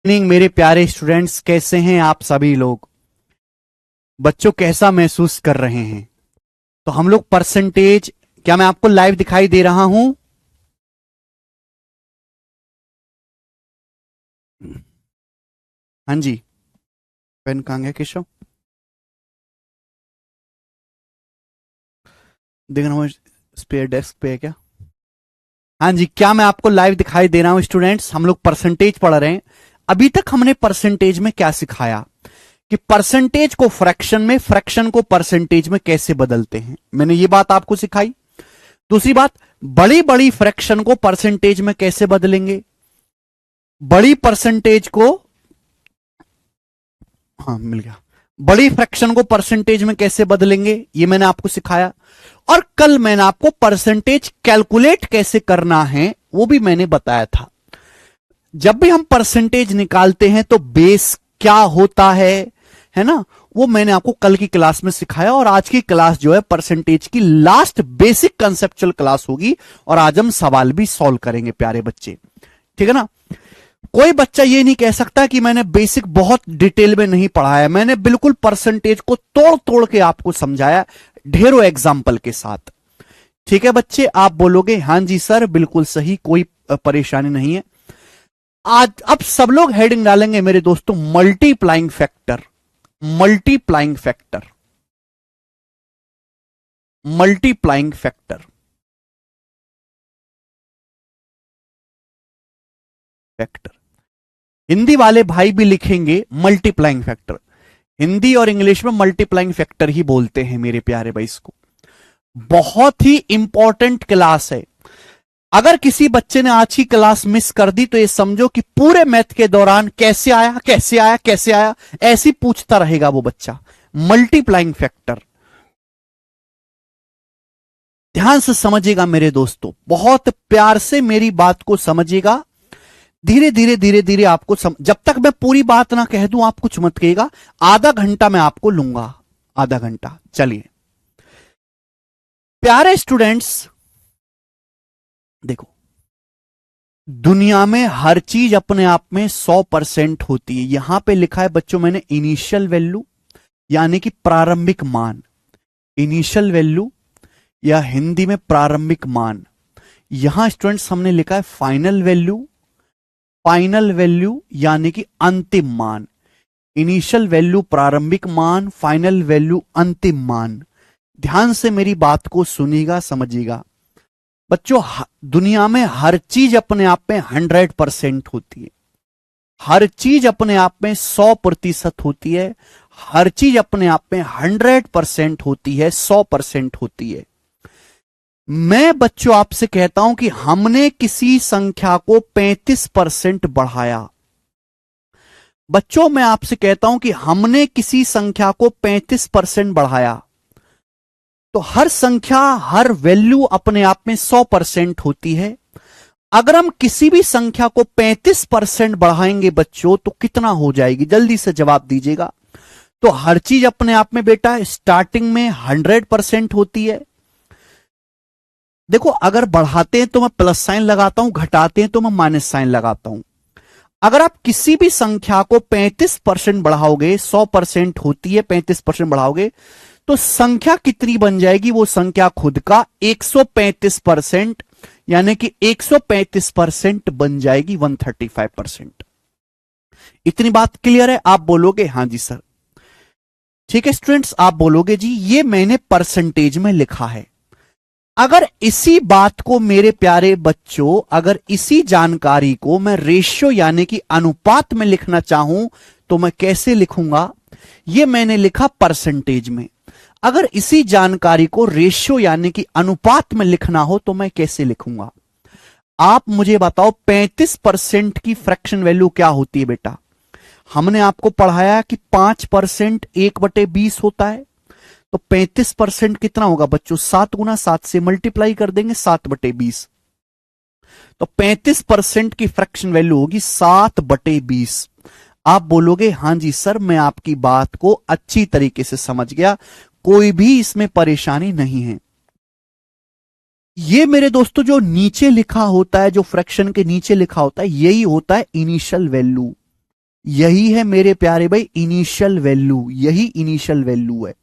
Evening मेरे प्यारे students, कैसे हैं आप सभी लोग। बच्चों कैसा महसूस कर रहे हैं। तो हम लोग परसेंटेज, क्या मैं आपको लाइव दिखाई दे रहा हूं? हाँ जी। पेन कहाँ गया केशव? देखना वो स्पेयर डेस्क पे है क्या? हाँ जी, क्या मैं आपको लाइव दिखाई दे रहा हूं स्टूडेंट्स? हम लोग परसेंटेज पढ़ रहे हैं। अभी तक हमने परसेंटेज में क्या सिखाया कि परसेंटेज को फ्रैक्शन में, फ्रैक्शन को परसेंटेज में कैसे बदलते हैं। मैंने ये बात आपको सिखाई। दूसरी बात, बड़ी बड़ी फ्रैक्शन को परसेंटेज में कैसे बदलेंगे। बड़ी परसेंटेज को, हाँ मिल गया, बड़ी फ्रैक्शन को परसेंटेज में कैसे बदलेंगे ये मैंने आपको सिखाया। और कल मैंने आपको परसेंटेज कैलकुलेट कैसे करना है वो भी मैंने बताया था। जब भी हम परसेंटेज निकालते हैं तो बेस क्या होता है ना, वो मैंने आपको कल की क्लास में सिखाया। और आज की क्लास जो है परसेंटेज की लास्ट बेसिक कंसेप्चुअल क्लास होगी। और आज हम सवाल भी सॉल्व करेंगे प्यारे बच्चे, ठीक है ना। कोई बच्चा ये नहीं कह सकता कि मैंने बेसिक बहुत डिटेल में नहीं पढ़ाया। मैंने बिल्कुल परसेंटेज को तोड़ तोड़ के आपको समझाया, ढेरों एग्जाम्पल के साथ। ठीक है बच्चे, आप बोलोगे हां जी सर बिल्कुल सही, कोई परेशानी नहीं है। आज अब सब लोग हेडिंग डालेंगे मेरे दोस्तों, multiplying factor, multiplying factor, multiplying factor, factor. Hindi वाले भाई भी लिखेंगे मल्टीप्लाइंग फैक्टर। हिंदी और इंग्लिश में मल्टीप्लाइंग फैक्टर ही बोलते हैं मेरे प्यारे भाई इसको। बहुत ही इंपॉर्टेंट क्लास है। अगर किसी बच्चे ने आज की क्लास मिस कर दी तो ये समझो कि पूरे मैथ के दौरान कैसे आया कैसे आया कैसे आया ऐसी पूछता रहेगा वो बच्चा। मल्टीप्लाइंग फैक्टर, ध्यान से समझिएगा मेरे दोस्तों, बहुत प्यार से मेरी बात को समझिएगा। धीरे धीरे धीरे धीरे आपको जब तक मैं पूरी बात ना कह दूं आप कुछ मत कहिएगा। आधा घंटा मैं आपको लूंगा, आधा घंटा। चलिए प्यारे स्टूडेंट्स, देखो दुनिया में हर चीज अपने आप में 100% होती है। यहां पे लिखा है बच्चों मैंने इनिशियल वैल्यू, यानी कि प्रारंभिक मान। इनिशियल वैल्यू या हिंदी में प्रारंभिक मान। यहां स्टूडेंट्स हमने लिखा है फाइनल वैल्यू, फाइनल वैल्यू यानी कि अंतिम मान। इनिशियल वैल्यू प्रारंभिक मान, फाइनल वैल्यू अंतिम मान। ध्यान से मेरी बात को सुनिएगा, समझिएगा बच्चों। दुनिया में हर चीज अपने आप में 100% होती है। हर चीज अपने आप में 100% होती है। हर चीज अपने आप में 100% होती है, 100% होती है। मैं बच्चों आपसे कहता हूं कि हमने किसी संख्या को 35% बढ़ाया। बच्चों मैं आपसे कहता हूं कि हमने किसी संख्या को 35% बढ़ाया तो हर संख्या, हर वैल्यू अपने आप में 100% होती है। अगर हम किसी भी संख्या को 35% बढ़ाएंगे बच्चों तो कितना हो जाएगी, जल्दी से जवाब दीजिएगा। तो हर चीज अपने आप में बेटा स्टार्टिंग में 100% होती है। देखो अगर बढ़ाते हैं तो मैं प्लस साइन लगाता हूं, घटाते हैं तो मैं माइनस साइन लगाता हूं। अगर आप किसी भी संख्या को 35% बढ़ाओगे, 100% होती है, 35% बढ़ाओगे तो संख्या कितनी बन जाएगी, वो संख्या खुद का 135%, यानी कि 135% बन जाएगी, 135%। इतनी बात क्लियर है? आप बोलोगे हां जी सर। ठीक है स्टूडेंट्स, आप बोलोगे जी ये मैंने परसेंटेज में लिखा है। अगर इसी बात को मेरे प्यारे बच्चों, अगर इसी जानकारी को मैं रेशियो यानी कि अनुपात में लिखना चाहूं तो मैं कैसे लिखूंगा? ये मैंने लिखा परसेंटेज में। अगर इसी जानकारी को रेशियो यानी कि अनुपात में लिखना हो तो मैं कैसे लिखूंगा? आप मुझे बताओ 35% की फ्रैक्शन वैल्यू क्या होती है बेटा? हमने आपको पढ़ाया कि 5% 1/20 होता है। तो 35% कितना होगा बच्चों? 7 गुना 7 से मल्टीप्लाई कर देंगे, 7/20। तो 35% की फ्रैक्शन वैल्यू होगी 7/20। आप बोलोगे हां जी सर मैं आपकी बात को अच्छी तरीके से समझ गया, कोई भी इसमें परेशानी नहीं है। ये मेरे दोस्तों जो नीचे लिखा होता है, जो फ्रैक्शन के नीचे लिखा होता है, यही होता है इनिशियल वैल्यू। यही है मेरे प्यारे भाई इनिशियल वैल्यू, यही इनिशियल वैल्यू है।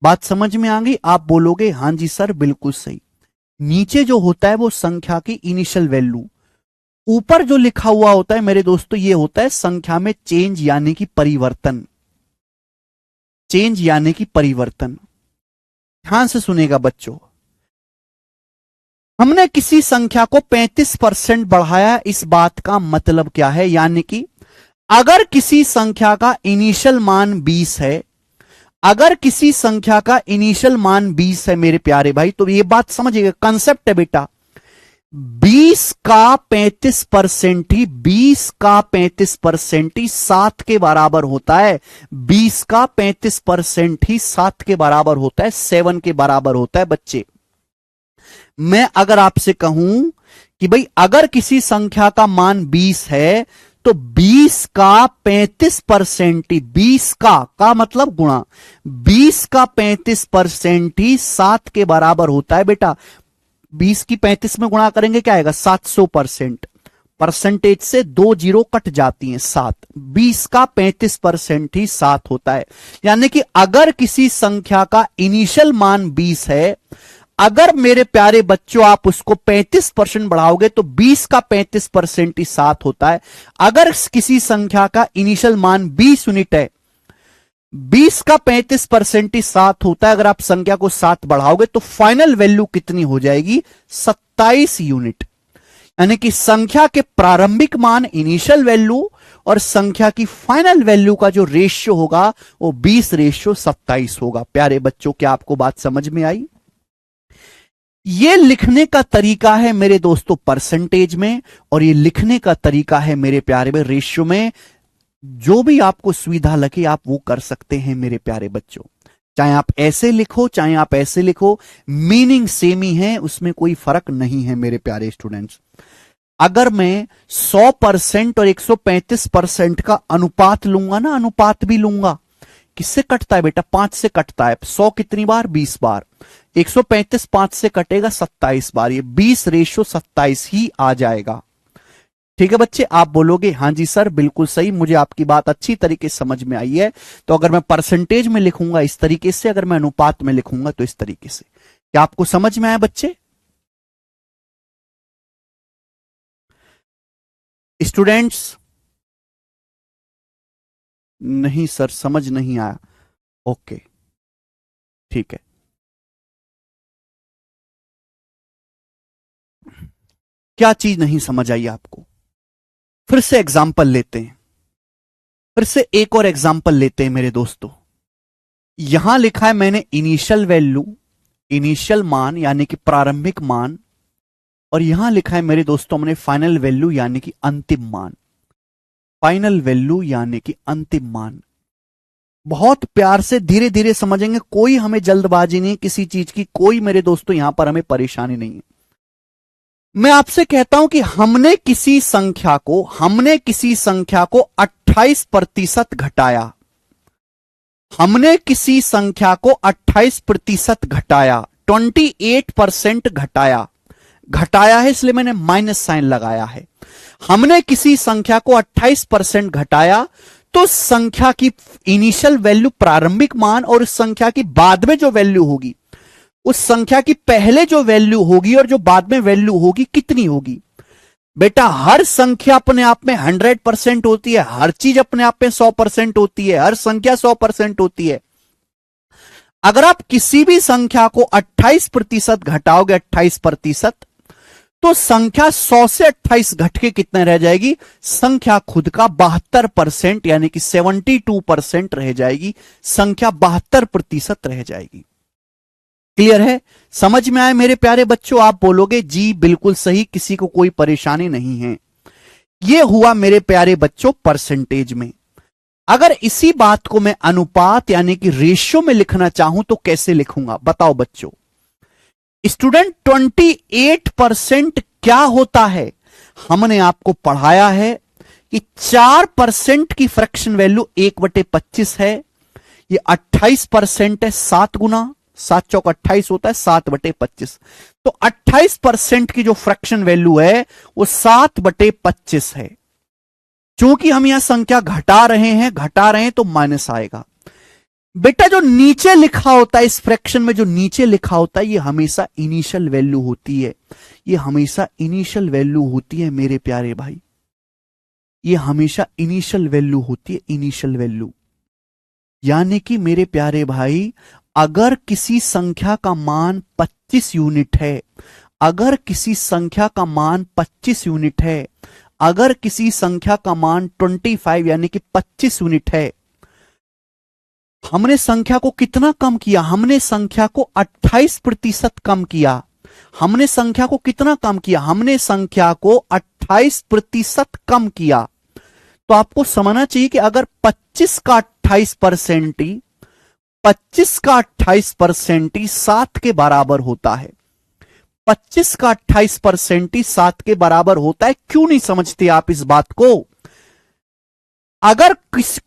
बात समझ में आ गई? आप बोलोगे हां जी सर बिल्कुल सही। नीचे जो होता है वो संख्या की इनिशियल वैल्यू, ऊपर जो लिखा हुआ होता है मेरे दोस्तों ये होता है संख्या में चेंज यानी कि परिवर्तन। चेंज यानी कि परिवर्तन। ध्यान से सुनेगा बच्चों, हमने किसी संख्या को 35% बढ़ाया, इस बात का मतलब क्या है? यानी कि अगर किसी संख्या का इनिशियल मान 20 है, अगर किसी संख्या का इनिशियल मान 20 है मेरे प्यारे भाई, तो ये बात समझिएगा, कंसेप्ट है बेटा। 20 का 35% ही 20 का 35% ही 7 के बराबर होता है। 20 का 35% ही 7 के बराबर होता है, 7 के बराबर होता है बच्चे। मैं अगर आपसे कहूं कि भाई अगर किसी संख्या का मान 20 है तो 20 का 35% ही 20 का मतलब गुणा 20 का 35% ही 7 के बराबर होता है बेटा। 20 की 35 में गुणा करेंगे क्या आएगा? 700%। परसेंटेज से 2 जीरो कट जाती हैं, 7। 20 का 35% ही 7 होता है। यानी कि अगर किसी संख्या का इनिशियल मान 20 है, अगर मेरे प्यारे बच्चों आप उसको 35% बढ़ाओगे तो 20 का 35% ही 7 होता है। अगर किसी संख्या का इनिशियल मान 20 यूनिट है, 20 का 35% ही 7 होता है। अगर आप संख्या को 7 बढ़ाओगे तो फाइनल वैल्यू कितनी हो जाएगी? 27 यूनिट। यानी कि संख्या के प्रारंभिक मान इनिशियल वैल्यू और संख्या की फाइनल वैल्यू का जो रेशियो होगा वो 20:27 होगा। प्यारे बच्चों, क्या आपको बात समझ में आई? ये लिखने का तरीका है मेरे दोस्तों परसेंटेज में, और ये लिखने का तरीका है मेरे प्यारे में रेशियो में। जो भी आपको सुविधा लगे आप वो कर सकते हैं मेरे प्यारे बच्चों। चाहे आप ऐसे लिखो चाहे आप ऐसे लिखो, मीनिंग सेम ही है, उसमें कोई फर्क नहीं है मेरे प्यारे स्टूडेंट्स। अगर मैं 100% और 135% का अनुपात लूंगा ना, अनुपात भी लूंगा, किससे कटता है बेटा? 5 से कटता है। 100 कितनी बार? 20 बार। 135 5 से कटेगा 27 बार। ये 20:27 ही आ जाएगा। ठीक है बच्चे, आप बोलोगे हां जी सर बिल्कुल सही, मुझे आपकी बात अच्छी तरीके से समझ में आई है। तो अगर मैं परसेंटेज में लिखूंगा इस तरीके से, अगर मैं अनुपात में लिखूंगा तो इस तरीके से। क्या आपको समझ में आया बच्चे? स्टूडेंट्स? नहीं सर समझ नहीं आया। ओके ठीक है। क्या चीज नहीं समझ आई आपको? फिर से एग्जाम्पल लेते हैं, फिर से एक और एग्जाम्पल लेते हैं मेरे दोस्तों। यहां लिखा है मैंने इनिशियल वैल्यू, इनिशियल मान यानी कि प्रारंभिक मान, और यहां लिखा है मेरे दोस्तों हमने फाइनल वैल्यू यानी कि अंतिम मान। फाइनल वैल्यू यानी कि अंतिम मान। बहुत प्यार से धीरे धीरे समझेंगे, कोई हमें जल्दबाजी नहीं किसी चीज की, कोई मेरे दोस्तों यहां पर हमें परेशानी नहीं है। मैं आपसे कहता हूं कि हमने किसी संख्या को 28% घटाया। हमने किसी संख्या को 28% घटाया, 28% घटाया। घटाया है इसलिए मैंने माइनस साइन लगाया है। हमने किसी संख्या को 28% घटाया तो संख्या की इनिशियल वैल्यू प्रारंभिक मान और उस संख्या की बाद में जो वैल्यू होगी, उस संख्या की पहले जो वैल्यू होगी और जो बाद में वैल्यू होगी कितनी होगी? बेटा हर संख्या अपने आप में 100% होती है, हर चीज अपने आप में 100% होती है, हर संख्या 100% होती है। अगर आप किसी भी संख्या को 28% घटाओगे, 28%, तो संख्या 100 से 28 घट के कितने रह जाएगी? संख्या खुद का 72% यानी कि 72% रह जाएगी। संख्या 72% रह जाएगी। क्लियर है? समझ में आए मेरे प्यारे बच्चों? आप बोलोगे जी बिल्कुल सही, किसी को कोई परेशानी नहीं है। यह हुआ मेरे प्यारे बच्चों परसेंटेज में। अगर इसी बात को मैं अनुपात यानी कि रेशियो में लिखना चाहूं तो कैसे लिखूंगा बताओ बच्चों? स्टूडेंट 28% क्या होता है? हमने आपको पढ़ाया है कि 4% की फ्रैक्शन वैल्यू 1/25 है। ये 28% है, 7 गुना 7 चौक 28 होता है, 7/25। तो 28% की जो फ्रैक्शन वैल्यू है वो 7/25 है। चूंकि हम यहां संख्या घटा रहे हैं तो माइनस आएगा। बेटा जो नीचे लिखा होता है इस फ्रैक्शन में, जो नीचे लिखा होता है, ये हमेशा इनिशियल वैल्यू होती है। ये हमेशा इनिशियल वैल्यू होती है मेरे प्यारे भाई, ये हमेशा इनिशियल वैल्यू होती है, इनिशियल वैल्यू। यानी कि मेरे प्यारे भाई, अगर किसी संख्या का मान 25 यूनिट है, अगर किसी संख्या का मान 25 यूनिट है, अगर किसी संख्या का मान 25 यानी कि 25 यूनिट है, हमने संख्या को कितना कम किया? हमने संख्या को 28% कम किया। हमने संख्या को कितना कम किया? हमने संख्या को 28% कम किया। तो आपको समझना चाहिए कि अगर 25 का 28% ही 25 का 28% ही 7 के बराबर होता है, 25 का 28% ही 7 के बराबर होता है। क्यों नहीं समझते आप इस बात को? अगर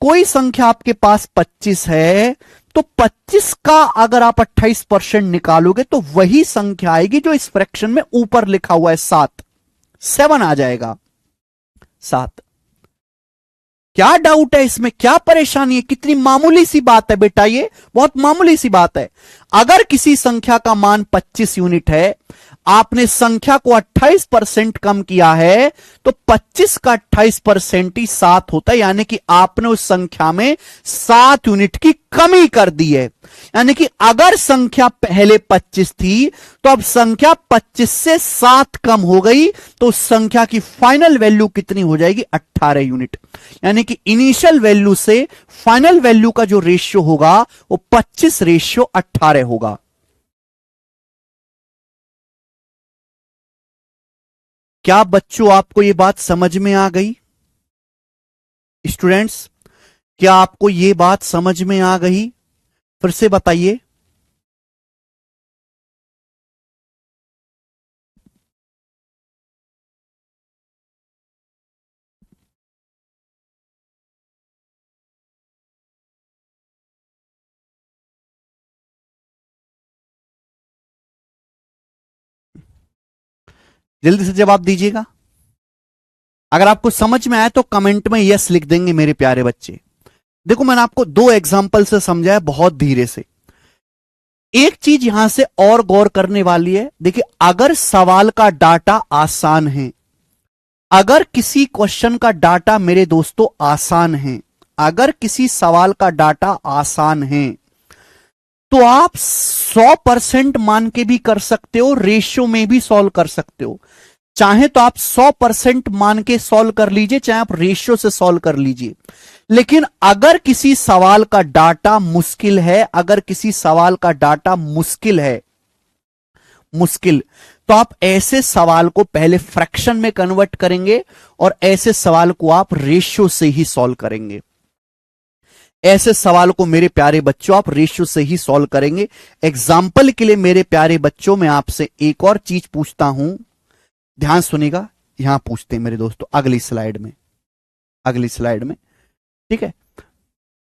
कोई संख्या आपके पास 25 है तो 25 का अगर आप 28% निकालोगे तो वही संख्या आएगी जो इस फ्रैक्शन में ऊपर लिखा हुआ है 7 आ जाएगा 7। क्या डाउट है इसमें? क्या परेशानी है? कितनी मामूली सी बात है बेटा, ये बहुत मामूली सी बात है। अगर किसी संख्या का मान 25 यूनिट है, आपने संख्या को 28% कम किया है, तो 25 का 28% ही 7 होता है। यानी कि आपने उस संख्या में 7 यूनिट की कमी कर दी है। यानी कि अगर संख्या पहले 25 थी तो अब संख्या 25 से 7 कम हो गई, तो उस संख्या की फाइनल वैल्यू कितनी हो जाएगी? 18 यूनिट। यानी कि इनिशियल वैल्यू से फाइनल वैल्यू का जो रेशियो होगा वो 25:18 होगा। क्या बच्चों आपको यह बात समझ में आ गई? स्टूडेंट्स, क्या आपको यह बात समझ में आ गई? फिर से बताइए। जल्दी से जवाब दीजिएगा। अगर आपको समझ में आए तो कमेंट में यस लिख देंगे मेरे प्यारे बच्चे। देखो, मैंने आपको 2 एग्जाम्पल से समझाया बहुत धीरे से। एक चीज यहां से और गौर करने वाली है। देखिए, अगर सवाल का डाटा आसान है, अगर किसी क्वेश्चन का डाटा मेरे दोस्तों आसान है, अगर किसी सवाल का डाटा आसान है, तो आप 100% मान के भी कर सकते हो, रेशियो में भी सॉल्व कर सकते हो। चाहे तो आप 100% मान के सॉल्व कर लीजिए, चाहे आप रेशियो से सॉल्व कर लीजिए। लेकिन अगर किसी सवाल का डाटा मुश्किल है, अगर किसी सवाल का डाटा मुश्किल है, तो आप ऐसे सवाल को पहले फ्रैक्शन में कन्वर्ट करेंगे और ऐसे सवाल को आप रेशियो से ही सॉल्व करेंगे। ऐसे सवाल को मेरे प्यारे बच्चों आप रेशियो से ही सॉल्व करेंगे। एग्जाम्पल के लिए मेरे प्यारे बच्चों, मैं आपसे एक और चीज पूछता हूं, ध्यान सुनिएगा। यहां पूछते हैं मेरे दोस्तों अगली स्लाइड में, ठीक है।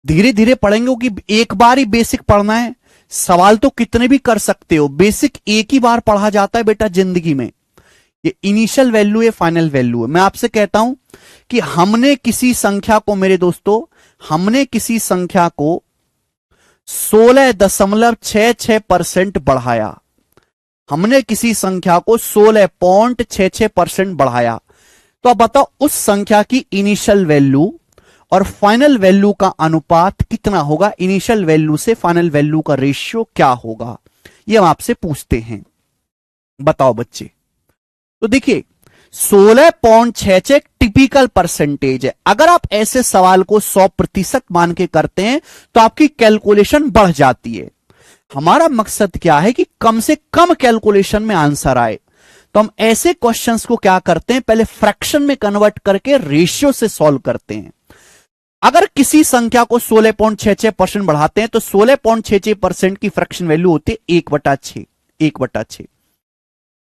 धीरे धीरे पढ़ेंगे कि एक बार ही बेसिक पढ़ना है। सवाल तो कितने भी कर सकते हो, बेसिक एक ही बार पढ़ा जाता है बेटा जिंदगी में। ये इनिशियल वैल्यू है, फाइनल वैल्यू है। मैं आपसे कहता हूं कि हमने किसी संख्या को मेरे दोस्तों, हमने किसी संख्या को 16.66% बढ़ाया। हमने किसी संख्या को 16.66% बढ़ाया। तो अब बताओ उस संख्या की इनिशियल वैल्यू और फाइनल वैल्यू का अनुपात कितना होगा? इनिशियल वैल्यू से फाइनल वैल्यू का रेशियो क्या होगा? यह हम आपसे पूछते हैं। बताओ बच्चे। तो देखिए, 16.66 टिपिकल परसेंटेज है। अगर आप ऐसे सवाल को 100% मान के करते हैं तो आपकी कैलकुलेशन बढ़ जाती है। हमारा मकसद क्या है कि कम से कम कैलकुलेशन में आंसर आए। तो हम ऐसे क्वेश्चंस को क्या करते हैं, पहले फ्रैक्शन में कन्वर्ट करके रेशियो से सॉल्व करते हैं। अगर किसी संख्या को 16.66% बढ़ाते हैं तो 16.66% की फ्रैक्शन वैल्यू होती है 1/6। 1/6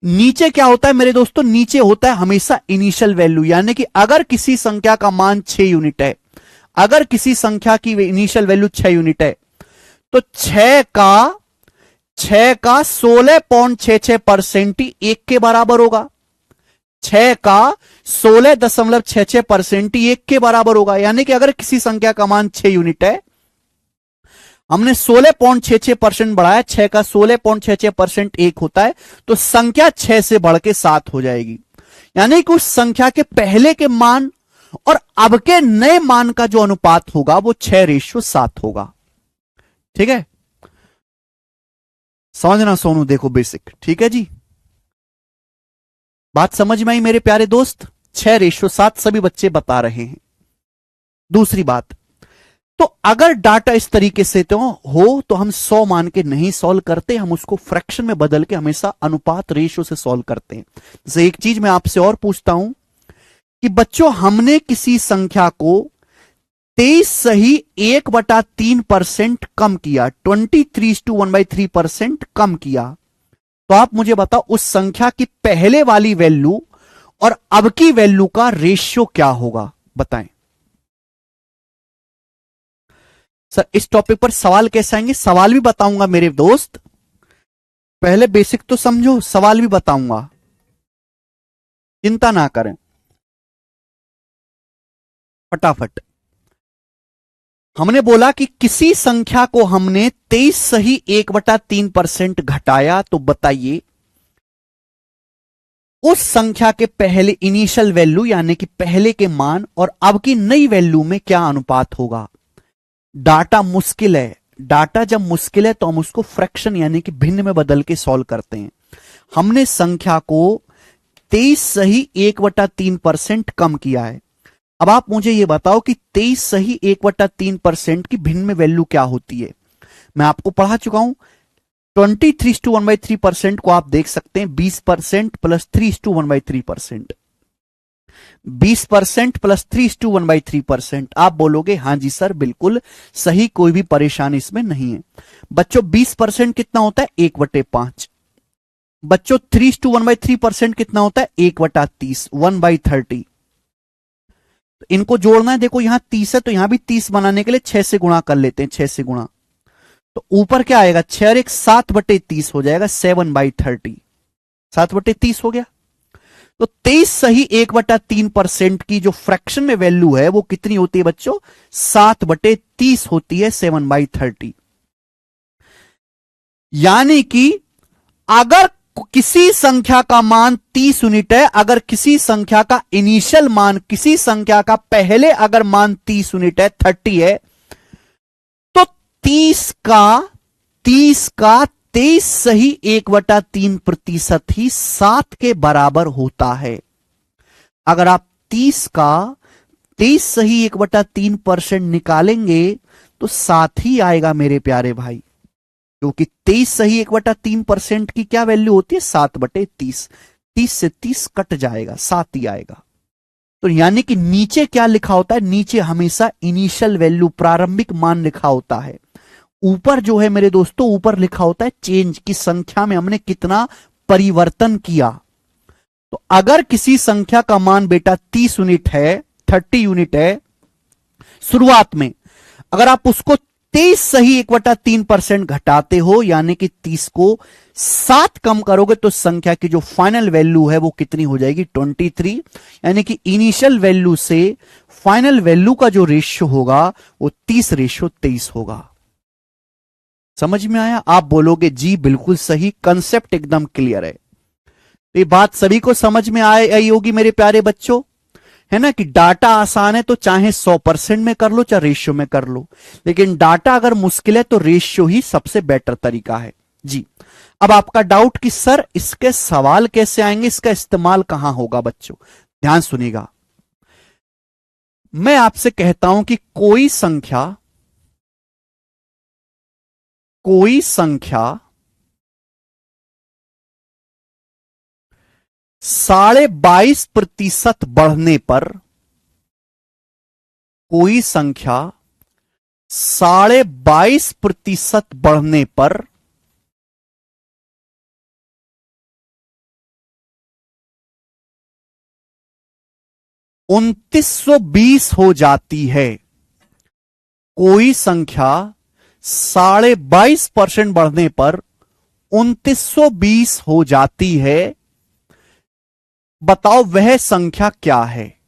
नीचे क्या होता है मेरे दोस्तों? नीचे होता है हमेशा इनिशियल वैल्यू। यानी कि अगर किसी संख्या का मान 6 यूनिट है, अगर किसी संख्या की इनिशियल वैल्यू 6 यूनिट है, तो 6 का 16.66% ही 1 के बराबर होगा। 6 का 16.66% ही 1 के बराबर होगा। यानी कि अगर किसी संख्या का मान 6 यूनिट है, हमने 16.66% बढ़ाया, 6 का 16.66% 1 होता है, तो संख्या 6 से बढ़ के 7 हो जाएगी। यानी कि उस संख्या के पहले के मान और अब के नए मान का जो अनुपात होगा वो 6:7 होगा। ठीक है, समझना सोनू, देखो बेसिक। ठीक है जी, बात समझ में आई मेरे प्यारे दोस्त? 6:7 सभी बच्चे बता रहे हैं। दूसरी बात, तो अगर डाटा इस तरीके से तो हम 100 मान के नहीं सॉल्व करते, हम उसको फ्रैक्शन में बदल के हमेशा अनुपात रेशियो से सॉल्व करते हैं। जैसे एक चीज मैं आपसे और पूछता हूं कि बच्चों, हमने किसी संख्या को 23 सही 1/3% कम किया, 23:1/3% कम किया, तो आप मुझे बताओ उस संख्या की पहले वाली वैल्यू और अब की वैल्यू का रेशियो क्या होगा, बताएं सर। इस टॉपिक पर सवाल कैसे आएंगे? सवाल भी बताऊंगा मेरे दोस्त, पहले बेसिक तो समझो, सवाल भी बताऊंगा, चिंता ना करें। फटाफट, हमने बोला कि किसी संख्या को हमने 23 सही 1/3% घटाया, तो बताइए उस संख्या के पहले इनिशियल वैल्यू यानी कि पहले के मान और अब की नई वैल्यू में क्या अनुपात होगा। डाटा मुश्किल है, डाटा जब मुश्किल है तो हम उसको फ्रैक्शन यानी कि भिन्न में बदल के सॉल्व करते हैं। हमने संख्या को 23 सही 1/3% कम किया है। अब आप मुझे यह बताओ कि 23 सही 1/3% की भिन्न में वैल्यू क्या होती है। मैं आपको पढ़ा चुका हूं, 23:1/3% को आप देख सकते हैं 20% प्लस 3:1/3%, 20% प्लस 3:1/3%। आप बोलोगे हां जी सर बिल्कुल सही, कोई भी परेशानी इसमें नहीं है। बच्चों 20% कितना होता है? 1/5। बच्चों 3:1/3% कितना होता है? 1/30, 1/30। इनको जोड़ना है, देखो यहां 30 है तो यहां भी 30 बनाने के लिए 6 से गुणा कर लेते हैं, 6 से गुणा, तो ऊपर क्या आएगा? 6 और 1 7/30 हो जाएगा, 7/30, 7/30 हो गया। तो 23 सही 1/3% की जो फ्रैक्शन में वैल्यू है वो कितनी होती है बच्चों? 7/30 होती है, 7/30। यानी कि अगर किसी संख्या का मान 30 यूनिट है, अगर किसी संख्या का इनिशियल मान, किसी संख्या का पहले अगर मान 30 यूनिट है, 30 है, तो 30 का 23 सही 1/3% ही 7 के बराबर होता है। अगर आप 30 का 23 सही 1/3% निकालेंगे तो 7 ही आएगा मेरे प्यारे भाई, क्योंकि 23 सही 1/3% की क्या वैल्यू होती है? 7/30। 30 से 30 कट जाएगा, 7 ही आएगा। तो यानी कि नीचे क्या लिखा होता है? नीचे हमेशा इनिशियल वैल्यू, प्रारंभिक मान लिखा होता है। ऊपर जो है मेरे दोस्तों, ऊपर लिखा होता है चेंज, की संख्या में हमने कितना परिवर्तन किया। तो अगर किसी संख्या का मान बेटा 30 यूनिट है, 30 यूनिट है शुरुआत में, अगर आप उसको 23 सही 1/3% घटाते हो, यानी कि 30 को 7 कम करोगे, तो संख्या की जो फाइनल वैल्यू है वो कितनी हो जाएगी? 23। यानी कि इनिशियल वैल्यू से फाइनल वैल्यू का जो रेशियो होगा वो 30:23 होगा। समझ में आया? आप बोलोगे जी बिल्कुल सही, कंसेप्ट एकदम क्लियर है। ये बात सभी को समझ में आई होगी मेरे प्यारे बच्चों, है ना? कि डाटा आसान है तो चाहे 100% में कर लो, चाहे रेशियो में कर लो, लेकिन डाटा अगर मुश्किल है तो रेशियो ही सबसे बेटर तरीका है जी। अब आपका डाउट कि सर इसके सवाल कैसे आएंगे, इसका इस्तेमाल कहां होगा? बच्चों ध्यान सुनिएगा, मैं आपसे कहता हूं कि कोई संख्या 22.5% बढ़ने पर, कोई संख्या 22.5% बढ़ने पर 2920 हो जाती है। कोई संख्या 22.5% बढ़ने पर 2920 हो जाती है। बताओ वह संख्या क्या है,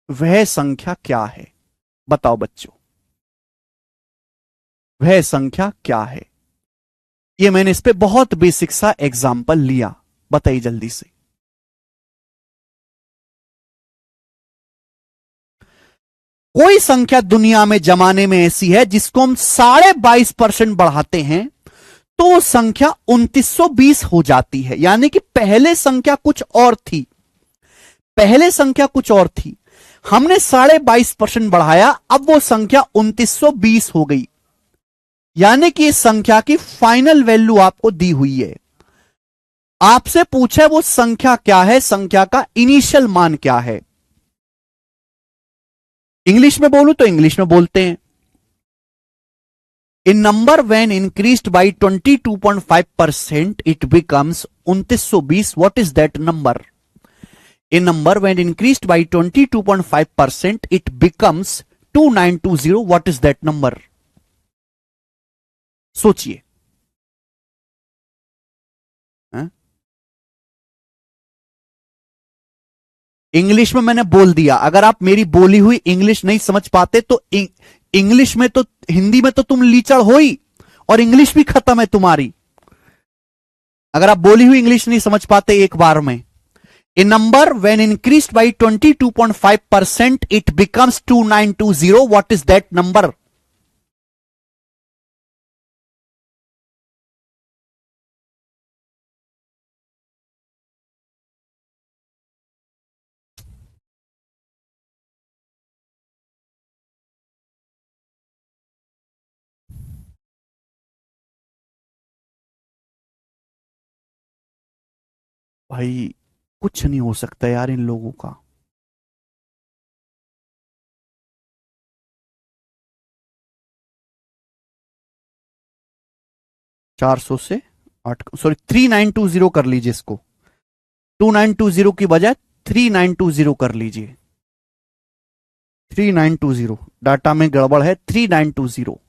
वह संख्या क्या है, बताओ बच्चों, वह संख्या क्या है। ये मैंने इस पे बहुत बेसिक सा एग्जाम्पल लिया, बताइए जल्दी से। कोई संख्या दुनिया में जमाने में ऐसी है जिसको हम 22.5% बढ़ाते हैं तो वो संख्या 2920 हो जाती है। यानी कि पहले संख्या कुछ और थी, पहले संख्या कुछ और थी, हमने 22.5% बढ़ाया, अब वो संख्या 2920 हो गई। यानी कि इस संख्या की फाइनल वैल्यू आपको दी हुई है। आपसे पूछे वो संख्या क्या है, संख्या का इनिशियल मान क्या है। इंग्लिश में बोलूं तो इंग्लिश में बोलते हैं। In number when increased by 22.5% it becomes 2920। What is that number? A number when increased by 22.5% it becomes 2920. What is that number? सोचिए। इंग्लिश में मैंने बोल दिया, अगर आप मेरी बोली हुई इंग्लिश नहीं समझ पाते तो इंग्लिश में तो, हिंदी में तो तुम लीचड़ हो ही, और इंग्लिश भी खत्म है तुम्हारी। अगर आप बोली हुई इंग्लिश नहीं समझ पाते एक बार में। A number when increased by 22.5% it becomes 2920. What is that number? भाई कुछ नहीं हो सकता यार इन लोगों का। चार सौ से 8, सॉरी 3920 कर लीजिए इसको। 2920 की बजाय 3920 कर लीजिए। 3920 डाटा में गड़बड़ है। 3920।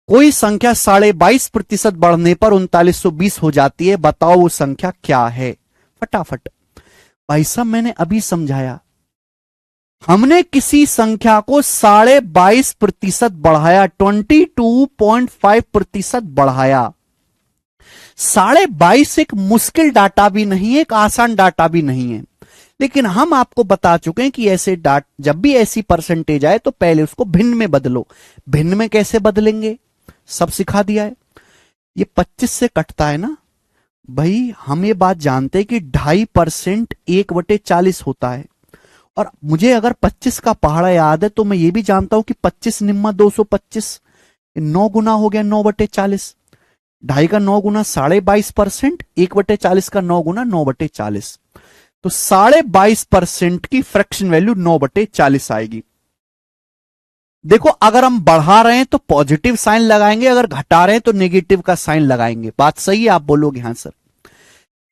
कोई संख्या 22.5% बढ़ने पर 3920 हो जाती है, बताओ वो संख्या क्या है। फटाफट। भाई साहब मैंने अभी समझाया, हमने किसी संख्या को 22.5% बढ़ाया, 22.5% बढ़ाया। 22.5 एक मुश्किल डाटा भी नहीं है, एक आसान डाटा भी नहीं है, लेकिन हम आपको बता चुके हैं कि ऐसे जब भी ऐसी परसेंटेज आए तो पहले उसको भिन्न में बदलो। भिन्न में कैसे बदलेंगे सब सिखा दिया है। ये 25 से कटता है ना भाई, हम ये बात जानते हैं कि 2.5% 1/40 होता है। और मुझे अगर 25 का पहाड़ा याद है तो मैं ये भी जानता हूं कि 25 निम्मा 225, 9 गुना हो गया 9/40। 2.5 का 9 गुना 22.5%, 1/40 का 9 गुना 9/40। तो 22.5% की फ्रैक्शन वैल्यू 9/40 आएगी। देखो अगर हम बढ़ा रहे हैं तो पॉजिटिव साइन लगाएंगे, अगर घटा रहे हैं तो नेगेटिव का साइन लगाएंगे। बात सही है? आप बोलोगे हाँ सर।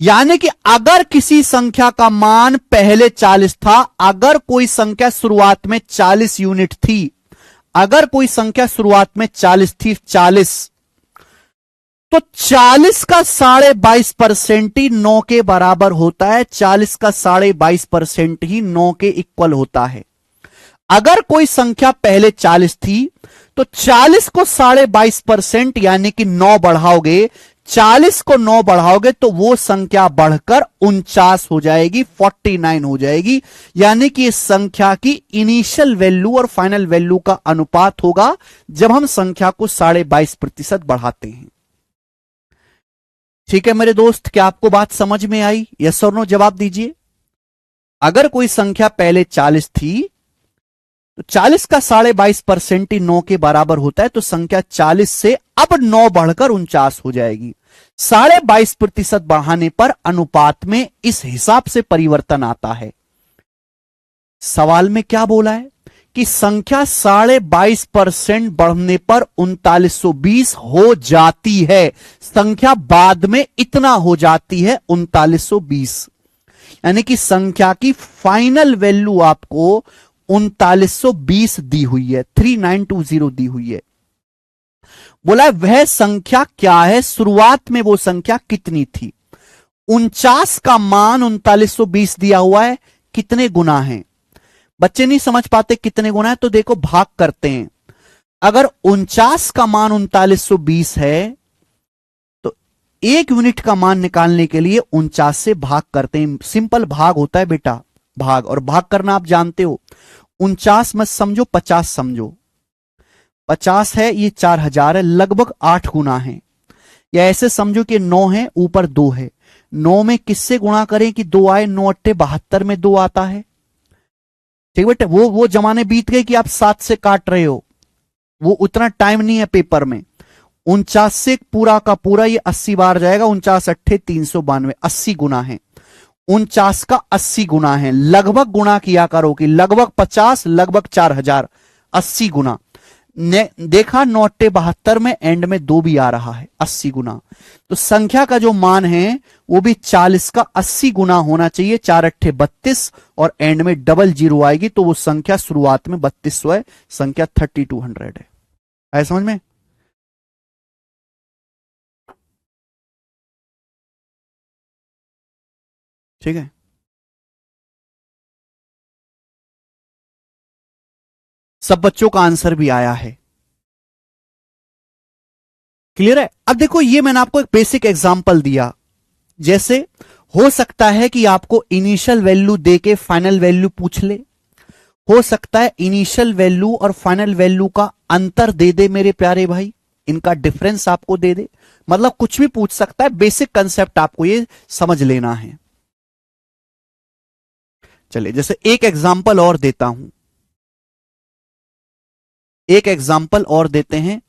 यानी कि अगर किसी संख्या का मान पहले 40 था, अगर कोई संख्या शुरुआत में 40 यूनिट थी, अगर कोई संख्या शुरुआत में 40 थी, 40, तो 40 का 22.5% ही 9 के बराबर होता है। 40 का 22.5% ही 9 के इक्वल होता है। अगर कोई संख्या पहले 40 थी तो 40 को 22.5% यानी कि 9 बढ़ाओगे, 40 को 9 बढ़ाओगे तो वो संख्या बढ़कर 49 हो जाएगी, 49 हो जाएगी। यानी कि इस संख्या की इनिशियल वैल्यू और फाइनल वैल्यू का अनुपात होगा जब हम संख्या को 22.5% बढ़ाते हैं। ठीक है मेरे दोस्त, क्या आपको बात समझ में आई? यस और नो जवाब दीजिए। अगर कोई संख्या पहले 40 थी तो 40 का 22.5% ही 9 के बराबर होता है, तो संख्या 40 से अब 9 बढ़कर 49 हो जाएगी। 22.5% बढ़ाने पर अनुपात में इस हिसाब से परिवर्तन आता है। सवाल में क्या बोला है कि संख्या 22.5% बढ़ने पर 3920 हो जाती है। संख्या बाद में इतना हो जाती है 3920, यानी कि संख्या की फाइनल वैल्यू आपको 3920 दी हुई है, 3920 दी हुई है। बोला वह संख्या क्या है, शुरुआत में वो संख्या कितनी थी। 49 का मान 3920 दिया हुआ है, कितने गुना है? बच्चे नहीं समझ पाते कितने गुना है, तो देखो भाग करते हैं। अगर 49 का मान 3920 है तो 1 यूनिट का मान निकालने के लिए 49 से भाग करते हैं। सिंपल भाग होता है बेटा, भाग। और भाग करना आप जानते हो, 49 मत समझो, 50 समझो। 50 है, ये 4000 है, लगभग 8 गुना है। या ऐसे समझो कि 9 है, ऊपर 2 है। 9 में किससे गुणा करें कि 2 आए? 9 अट्ठे 72 में 2 आता है। ठीक बेटा, वो जमाने बीत गए कि आप 7 से काट रहे हो, वो उतना टाइम नहीं है पेपर में। 49 से पूरा का पूरा ये 80 बार जाएगा। 49 अट्ठे 392, 80 गुना है। 49 का 80 गुना है। लगभग गुणा किया करो कि लगभग 50, लगभग 4000, 80 गुना। देखा 9 अट्ठे 72 में एंड में 2 भी आ रहा है, 80 गुना। तो संख्या का जो मान है वो भी 40 का 80 गुना होना चाहिए। 4 अट्ठे 32 और एंड में डबल जीरो आएगी, तो वो संख्या शुरुआत में 3200 है, संख्या 3200 है। आए समझ में? ठीक है, सब बच्चों का आंसर भी आया है। क्लियर है? अब देखो, ये मैंने आपको एक बेसिक एग्जांपल दिया। जैसे हो सकता है कि आपको इनिशियल वैल्यू देके फाइनल वैल्यू पूछ ले, हो सकता है इनिशियल वैल्यू और फाइनल वैल्यू का अंतर दे दे मेरे प्यारे भाई, इनका डिफरेंस आपको दे दे। मतलब कुछ भी पूछ सकता है, बेसिक कंसेप्ट आपको ये समझ लेना है। चलिए, जैसे एक एग्जांपल और देता हूं, एक एग्जांपल और देते हैं,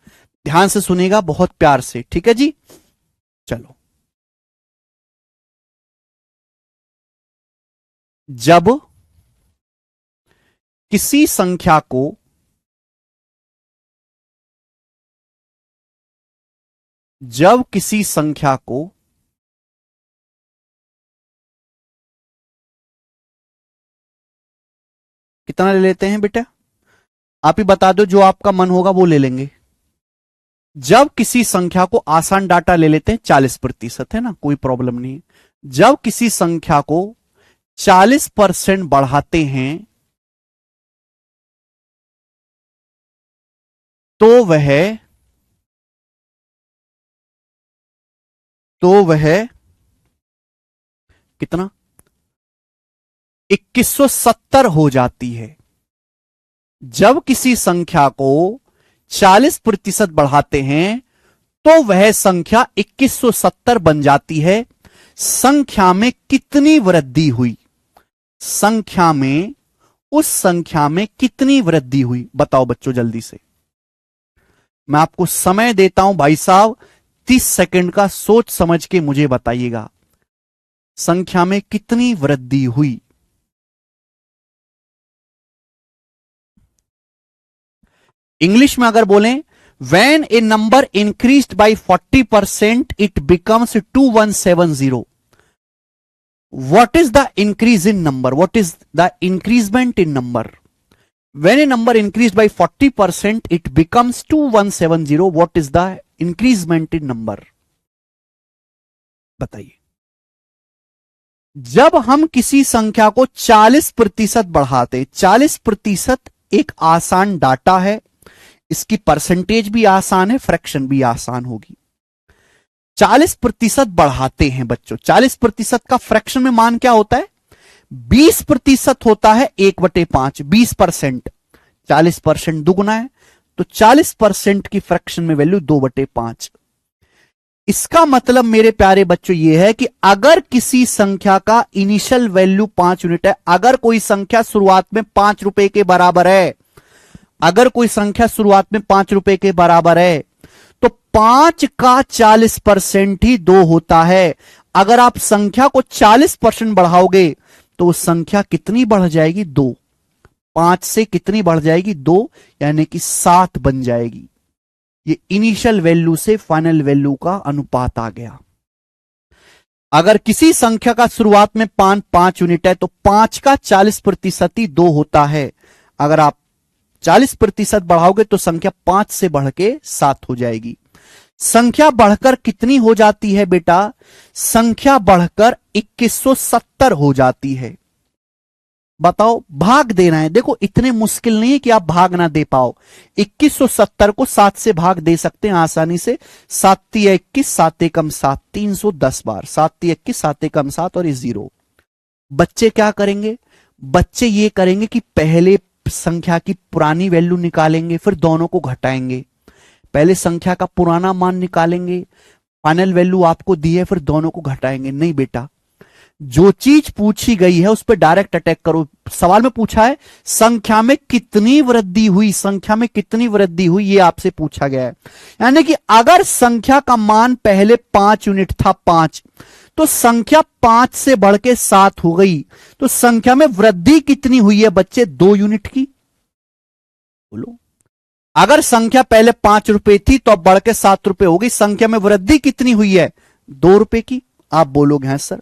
ध्यान से सुनेगा बहुत प्यार से, ठीक है जी? चलो, जब किसी संख्या को कितना ले लेते हैं बेटा? आप ही बता दो, जो आपका मन होगा वो ले लेंगे। जब किसी संख्या को, आसान डाटा ले लेते हैं, 40% है ना, कोई प्रॉब्लम नहीं। जब किसी संख्या को 40% बढ़ाते हैं तो वह कितना? 2170 हो जाती है। जब किसी संख्या को 40% बढ़ाते हैं तो वह संख्या 2170 बन जाती है। संख्या में कितनी वृद्धि हुई? संख्या में, उस संख्या में कितनी वृद्धि हुई? बताओ बच्चों जल्दी से। मैं आपको समय देता हूं भाई साहब, 30 सेकंड का, सोच समझ के मुझे बताइएगा, संख्या में कितनी वृद्धि हुई? इंग्लिश में अगर बोलें, when a number increased by 40% it becomes 2170. What is the increase in number? What is the increasement in number? When a number increased by 40% it becomes 2170. What is the increasement in number? बताइए। जब हम किसी संख्या को 40% बढ़ाते, 40% एक आसान data है, इसकी परसेंटेज भी आसान है, फ्रैक्शन भी आसान होगी। 40% बढ़ाते हैं बच्चों, 40% का फ्रैक्शन में मान क्या होता है? 20% होता है, 1/5, 20%। 40% दुगुना है, तो 40% की फ्रैक्शन में वैल्यू 2/5। इसका मतलब मेरे प्यारे बच्चों यह है कि अगर किसी संख्या का इनिशियल वैल्यू 5 यूनिट है, अगर कोई संख्या शुरुआत में 5 रुपए के बराबर है, अगर कोई संख्या शुरुआत में 5 रुपए के बराबर है, तो 5 का 40% ही 2 होता है। अगर आप संख्या को 40% बढ़ाओगे तो वो संख्या कितनी बढ़ जाएगी? 2। 5 से कितनी बढ़ जाएगी? 2, यानी कि 7 बन जाएगी। ये इनिशियल वैल्यू से फाइनल वैल्यू का अनुपात आ गया। अगर किसी संख्या का शुरुआत में 5 यूनिट है तो 5 का 40% ही 2 होता है। अगर आप 40% बढ़ाओगे तो संख्या 5 से बढ़ के 7 हो जाएगी। संख्या बढ़कर कितनी हो जाती है बेटा? संख्या बढ़कर 2170 हो जाती है। बताओ, भाग देना है। देखो इतने मुश्किल नहीं है कि आप भाग ना दे पाओ। 2170 को 7 से भाग दे सकते हैं आसानी से। 7 तिया 21, 7 एकम 7, 310 बार। 7 तिया 21, 7 एकम 7 और ये 0। बच्चे क्या करेंगे? बच्चे ये करेंगे कि पहले संख्या की पुरानी वैल्यू निकालेंगे, फिर दोनों को घटाएंगे। पहले संख्या का पुराना मान निकालेंगे, फाइनल वैल्यू आपको दी है, फिर दोनों को घटाएंगे। नहीं बेटा, जो चीज पूछी गई है उस पर डायरेक्ट अटैक करो। सवाल में पूछा है संख्या में कितनी वृद्धि हुई, संख्या में कितनी वृद्धि हुई, ये आपसे पूछा गया है। यानी कि अगर संख्या का मान पहले 5 यूनिट था, 5, तो संख्या 5 से बढ़ के 7 हो गई, तो संख्या में वृद्धि कितनी हुई है बच्चे? 2 यूनिट की। बोलो, अगर संख्या पहले 5 रुपए थी तो अब बढ़ के 7 रुपए हो गई, संख्या में वृद्धि कितनी हुई है? 2 रुपए की। आप बोलोगे हैं सर,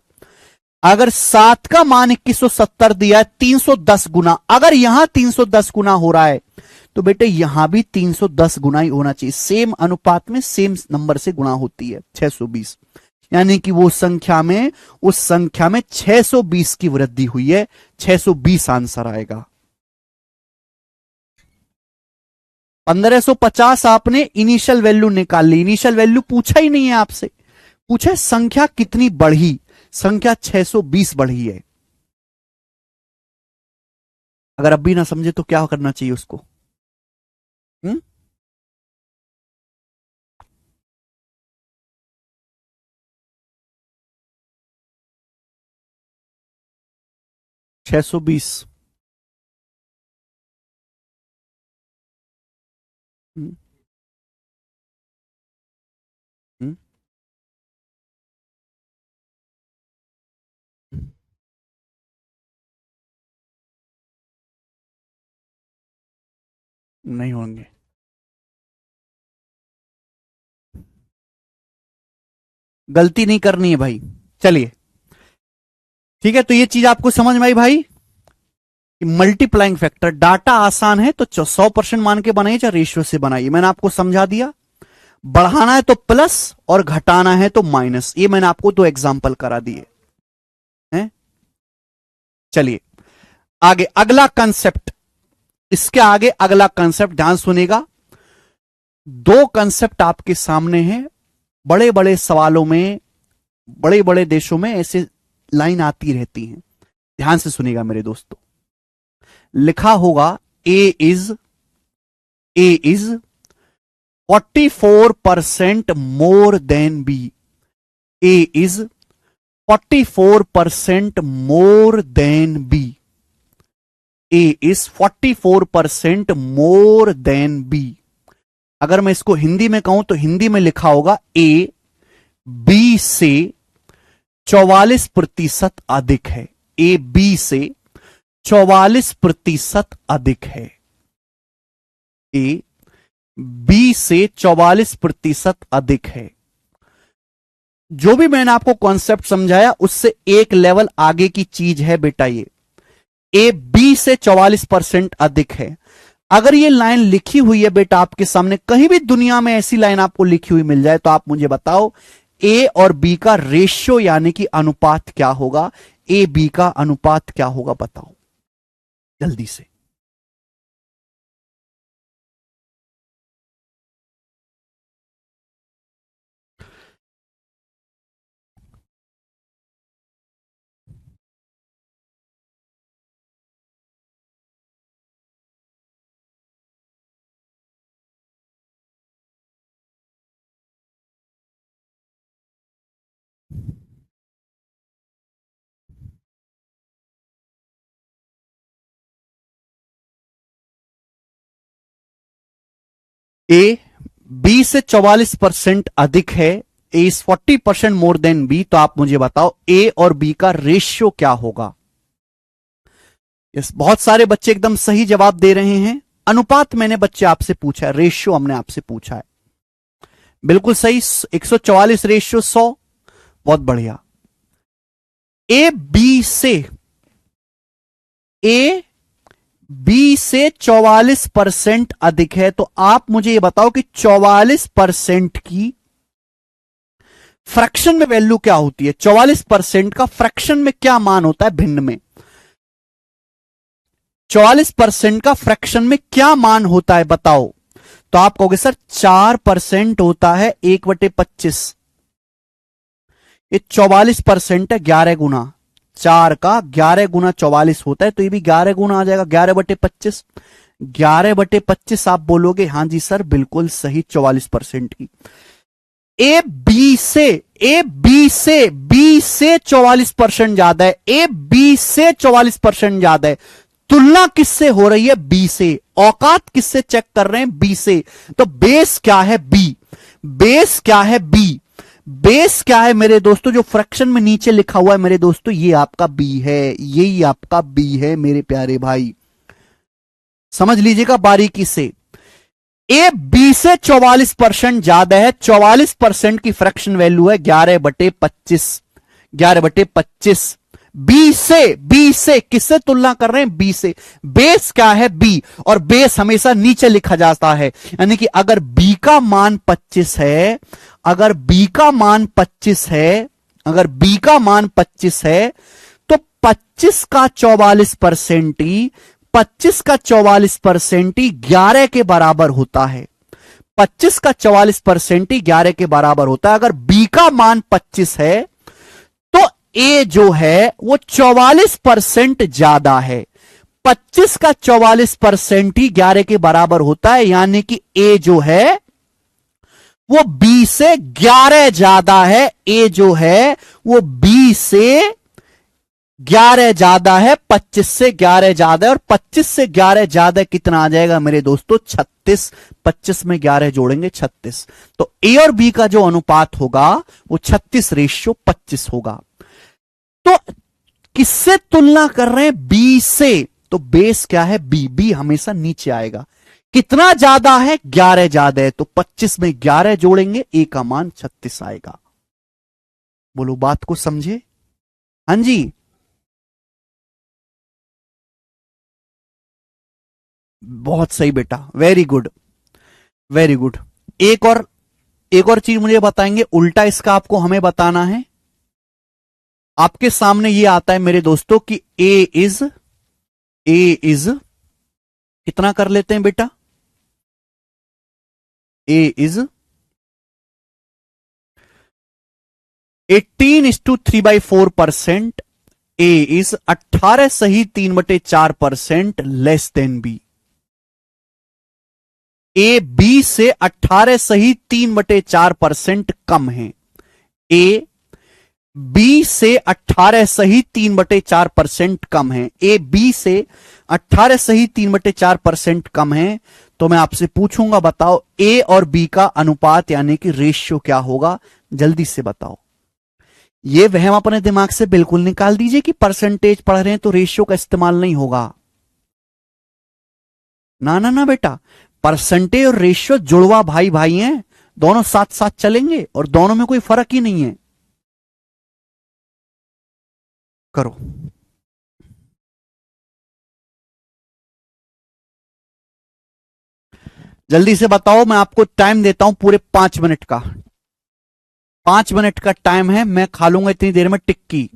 अगर 7 का मान 2170 दिया है, 310 गुना, अगर यहां 310 गुना हो रहा है तो बेटे यहां भी 310 गुना ही होना चाहिए। सेम अनुपात में सेम नंबर से गुणा होती है। 620, यानी कि वो संख्या में, उस संख्या में 620 की वृद्धि हुई है। 620 आंसर आएगा। 1550 आपने इनिशियल वैल्यू निकाल ली। इनिशियल वैल्यू पूछा ही नहीं है आपसे, पूछा संख्या कितनी बढ़ी। संख्या 620 बढ़ी है। अगर अब भी ना समझे तो क्या करना चाहिए उसको? 620। हम्म, हम्म, हम्म, नहीं होंगे। गलती नहीं करनी है भाई। चलिए ठीक है, तो ये चीज आपको समझ में आई भाई कि मल्टीप्लाइंग फैक्टर डाटा आसान है तो 100% मान के बनाइए, चाहे रेशियो से बनाइए। मैंने आपको समझा दिया। बढ़ाना है तो प्लस और घटाना है तो माइनस। ये मैंने आपको 2 एग्जाम्पल करा दिए हैं। चलिए आगे अगला कंसेप्ट, इसके आगे अगला कंसेप्ट ध्यान सुनेगा। 2 कंसेप्ट आपके सामने हैं। बड़े बड़े सवालों में, बड़े बड़े देशों में ऐसे लाइन आती रहती हैं। ध्यान से सुनिएगा मेरे दोस्तों। लिखा होगा A is 44% more than B. A is 44% more than B. A is 44% more than B. अगर मैं इसको हिंदी में कहूं तो हिंदी में लिखा होगा ए बी से 44% अधिक है। ए बी से 44% अधिक है। ए बी से 44% अधिक है। जो भी मैंने आपको कॉन्सेप्ट समझाया उससे एक लेवल आगे की चीज है बेटा। ये ए बी से 44% अधिक है। अगर ये लाइन लिखी हुई है बेटा आपके सामने, कहीं भी दुनिया में ऐसी लाइन आपको लिखी हुई मिल जाए तो आप मुझे बताओ ए और बी का रेशियो यानी कि अनुपात क्या होगा? ए बी का अनुपात क्या होगा बताओ जल्दी से। ए बी से 44% अधिक है। ए इज 40% मोर देन बी। तो आप मुझे बताओ ए और बी का रेशियो क्या होगा? यस, बहुत सारे बच्चे एकदम सही जवाब दे रहे हैं। अनुपात मैंने बच्चे आपसे पूछा है, रेशियो हमने आपसे पूछा है। बिल्कुल सही, 144 रेशियो 100। बहुत बढ़िया। ए बी से, ए बी से 44% अधिक है। तो आप मुझे ये बताओ कि 44% की फ्रैक्शन में वैल्यू क्या होती है? 44% का फ्रैक्शन में क्या मान होता है भिन्न में? 44% का फ्रैक्शन में क्या मान होता है बताओ? तो आप कहोगे सर 4% होता है 1/25। ये 44% है, 11 गुना 4 का 11 गुना 44 होता है, तो ये भी 11 गुना आ जाएगा, 11/25। 11/25 आप बोलोगे हां जी सर बिल्कुल सही, 44% की। ए बी से बी से 44% ज्यादा है, ए बी से 44% ज्यादा है। तुलना किससे हो रही है? बी से। औकात किससे चेक कर रहे हैं? बी से। तो बेस क्या है? बी। बेस क्या है? बी। बेस क्या है मेरे दोस्तों? जो फ्रैक्शन में नीचे लिखा हुआ है मेरे दोस्तों, ये आपका बी है, यही आपका बी है मेरे प्यारे भाई, समझ लीजिएगा बारीकी से। ए बी से 44% ज्यादा है, 44% की फ्रैक्शन वैल्यू है 11/25। 11/25। बी से किससे तुलना कर रहे हैं? बी से। बेस क्या है? बी। और बेस हमेशा नीचे लिखा जाता है, यानी कि अगर बी का मान 25 है, अगर बी का मान 25 है, अगर बी का मान 25 है, तो 25 का 44% ही 25 का 44% ही 11 के बराबर होता है। 25 का 44% ही 11 के बराबर होता है। अगर बी का मान 25 है तो ए जो है वो 44% ज्यादा है। 25 का 44% ही 11 के बराबर होता है, यानी कि ए जो है वो बी से 11 ज्यादा है। ए जो है वो बी से 11 ज्यादा है, 25 से 11 ज्यादा है, और 25 से 11 ज्यादा कितना आ जाएगा मेरे दोस्तों? 36। 25 में 11 जोड़ेंगे 36, तो ए और बी का जो अनुपात होगा वो 36:25 होगा। तो किससे तुलना कर रहे हैं? बी से। तो बेस क्या है? बी। बी हमेशा नीचे आएगा। कितना ज्यादा है? 11 ज्यादा है, तो 25 में 11 जोड़ेंगे, ए का मान 36 आएगा। बोलो बात को समझे? हाँ जी, बहुत सही बेटा, वेरी गुड, वेरी गुड। एक और, एक और चीज मुझे बताएंगे उल्टा इसका, आपको हमें बताना है। आपके सामने ये आता है मेरे दोस्तों कि ए इज कितना कर लेते हैं बेटा? ए इज 18:3/4%। ए इज 18 सही 3/4% less than B. A B से 18 सही 3/4% कम है। ए बी से 18 सही 3/4% कम है। ए बी से 18 सही 3/4% कम है। तो मैं आपसे पूछूंगा बताओ ए और बी का अनुपात यानी कि रेशियो क्या होगा? जल्दी से बताओ। ये वहम अपने दिमाग से बिल्कुल निकाल दीजिए कि परसेंटेज पढ़ रहे हैं तो रेशियो का इस्तेमाल नहीं होगा। ना ना ना बेटा, परसेंटेज और रेशियो जुड़वा भाई भाई हैं, दोनों साथ साथ चलेंगे और दोनों में कोई फर्क ही नहीं है। करो। जल्दी से बताओ, मैं आपको टाइम देता हूं पूरे 5 मिनट का। 5 मिनट का टाइम है, मैं खा लूंगा इतनी देर में टिक्की।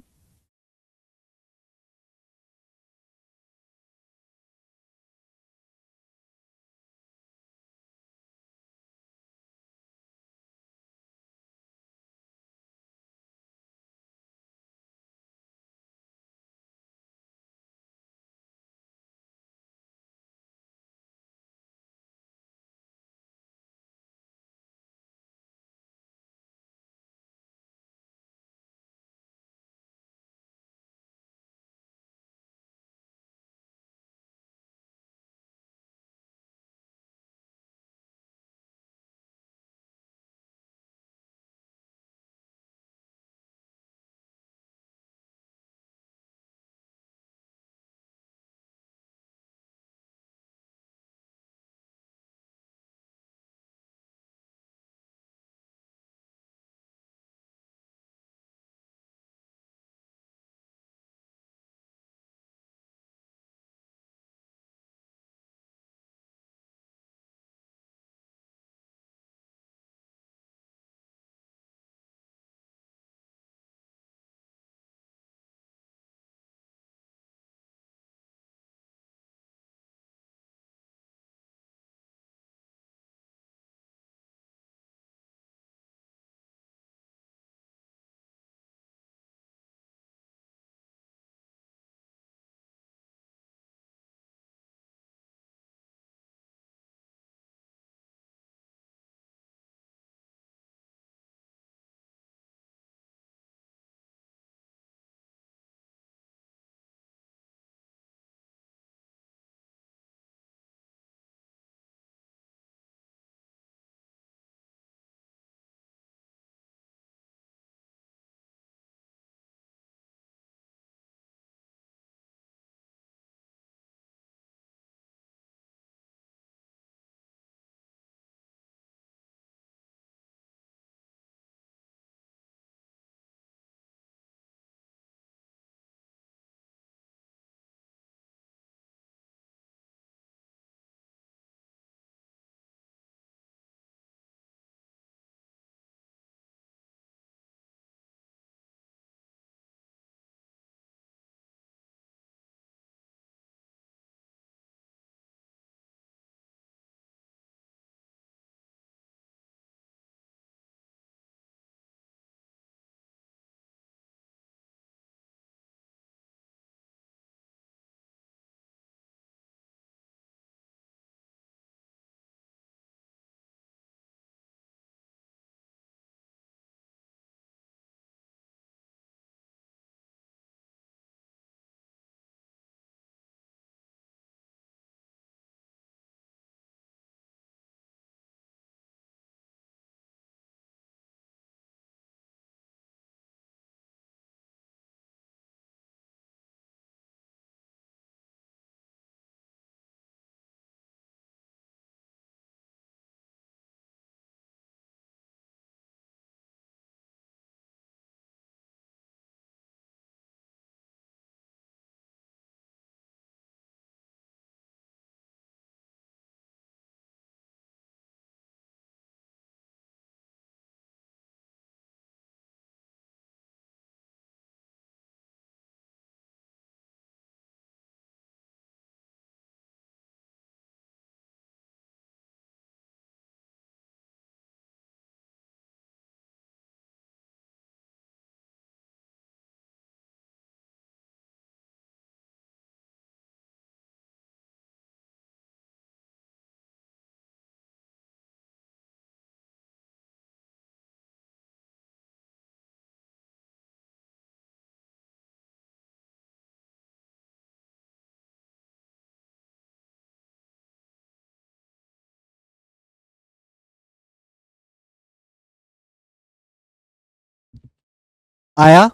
आया?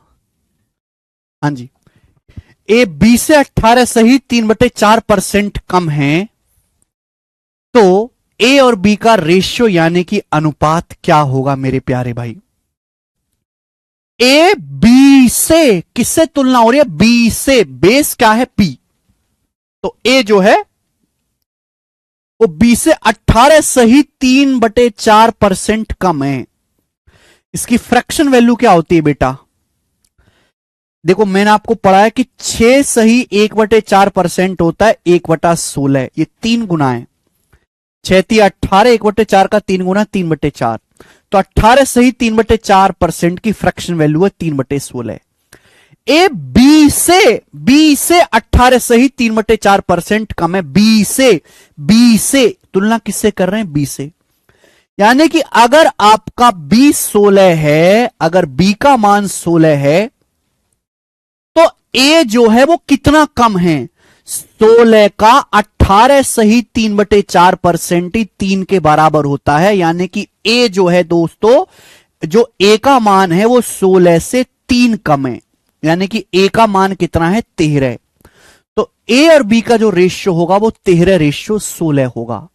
हाँ जी। ए 20 से 18 सही 3/4% कम है, तो ए और बी का रेशियो यानी कि अनुपात क्या होगा मेरे प्यारे भाई? ए बी से किससे तुलना हो रही है? बी से। बेस क्या है? पी। तो ए जो है वो 20 से 18 सही 3/4% कम है। इसकी फ्रैक्शन वैल्यू क्या होती है बेटा? देखो मैंने आपको पढ़ा है कि 6 सही 1/4% होता है 1/16। ये 3 गुना है। 6 × 18, 1/4 का 3 गुना 3/4। तो 18 सही 3/4% की फ्रैक्शन वैल्यू है 3/16। ए बी से 18 सही 3/4% कम है। बी से तुलना किससे कर रहे हैं? बी से। यानी कि अगर आपका बी 16 है, अगर बी का मान 16 है, तो ए जो है वो कितना कम है? 16 का 18 सही 3/4% ही 3 के बराबर होता है। यानी कि ए जो है दोस्तों, जो ए का मान है वो 16 से 3 कम है। यानी कि ए का मान कितना है? 13। तो ए और बी का जो रेशियो होगा वो 13:16 होगा।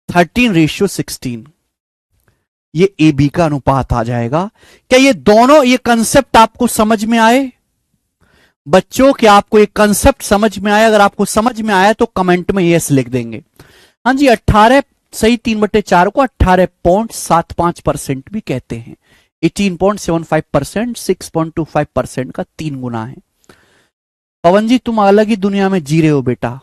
13:16 ये ए बी का अनुपात आ जाएगा। क्या ये दोनों ये कंसेप्ट आपको समझ में आए बच्चों? क्या आपको ये कंसेप्ट समझ में आया? अगर आपको समझ में आया तो कमेंट में यस लिख देंगे। हाँ जी, 18 सही 3/4 को 18.75% भी कहते हैं। 18.75%, 6.25% का 3 गुना है। पवन जी तुम अलग ही दुनिया में जी रहे हो बेटा।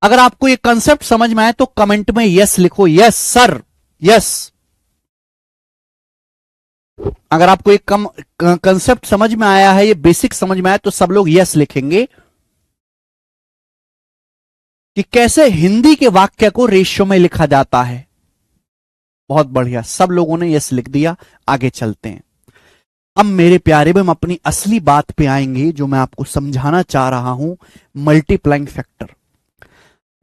अगर आपको ये कंसेप्ट समझ में आए तो कमेंट में यस लिखो। Yes sir, yes. अगर आपको एक कंसेप्ट समझ में आया है, ये बेसिक समझ में आया, तो सब लोग यस लिखेंगे कि कैसे हिंदी के वाक्य को रेशियो में लिखा जाता है। बहुत बढ़िया, सब लोगों ने यस लिख दिया। आगे चलते हैं। अब मेरे प्यारे में हम अपनी असली बात पे आएंगे, जो मैं आपको समझाना चाह रहा हूं, मल्टीप्लाइंग फैक्टर,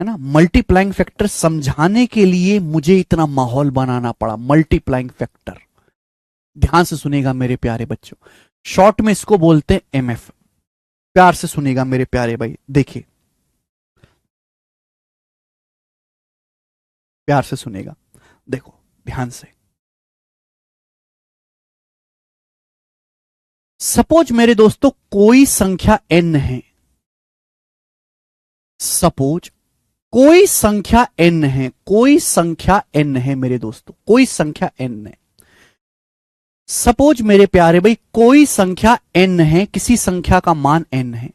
है ना। मल्टीप्लाइंग फैक्टर समझाने के लिए मुझे इतना माहौल बनाना पड़ा। मल्टीप्लाइंग फैक्टर ध्यान से सुनेगा मेरे प्यारे बच्चों, शॉर्ट में इसको बोलते हैं एमएफ। प्यार से सुनेगा मेरे प्यारे भाई, देखिए प्यार से सुनेगा, देखो ध्यान से। सपोज मेरे दोस्तों कोई संख्या n है। सपोज कोई संख्या n है, कोई संख्या n है मेरे दोस्तों, कोई संख्या n है। सपोज मेरे प्यारे भाई कोई संख्या n है, किसी संख्या का मान n है।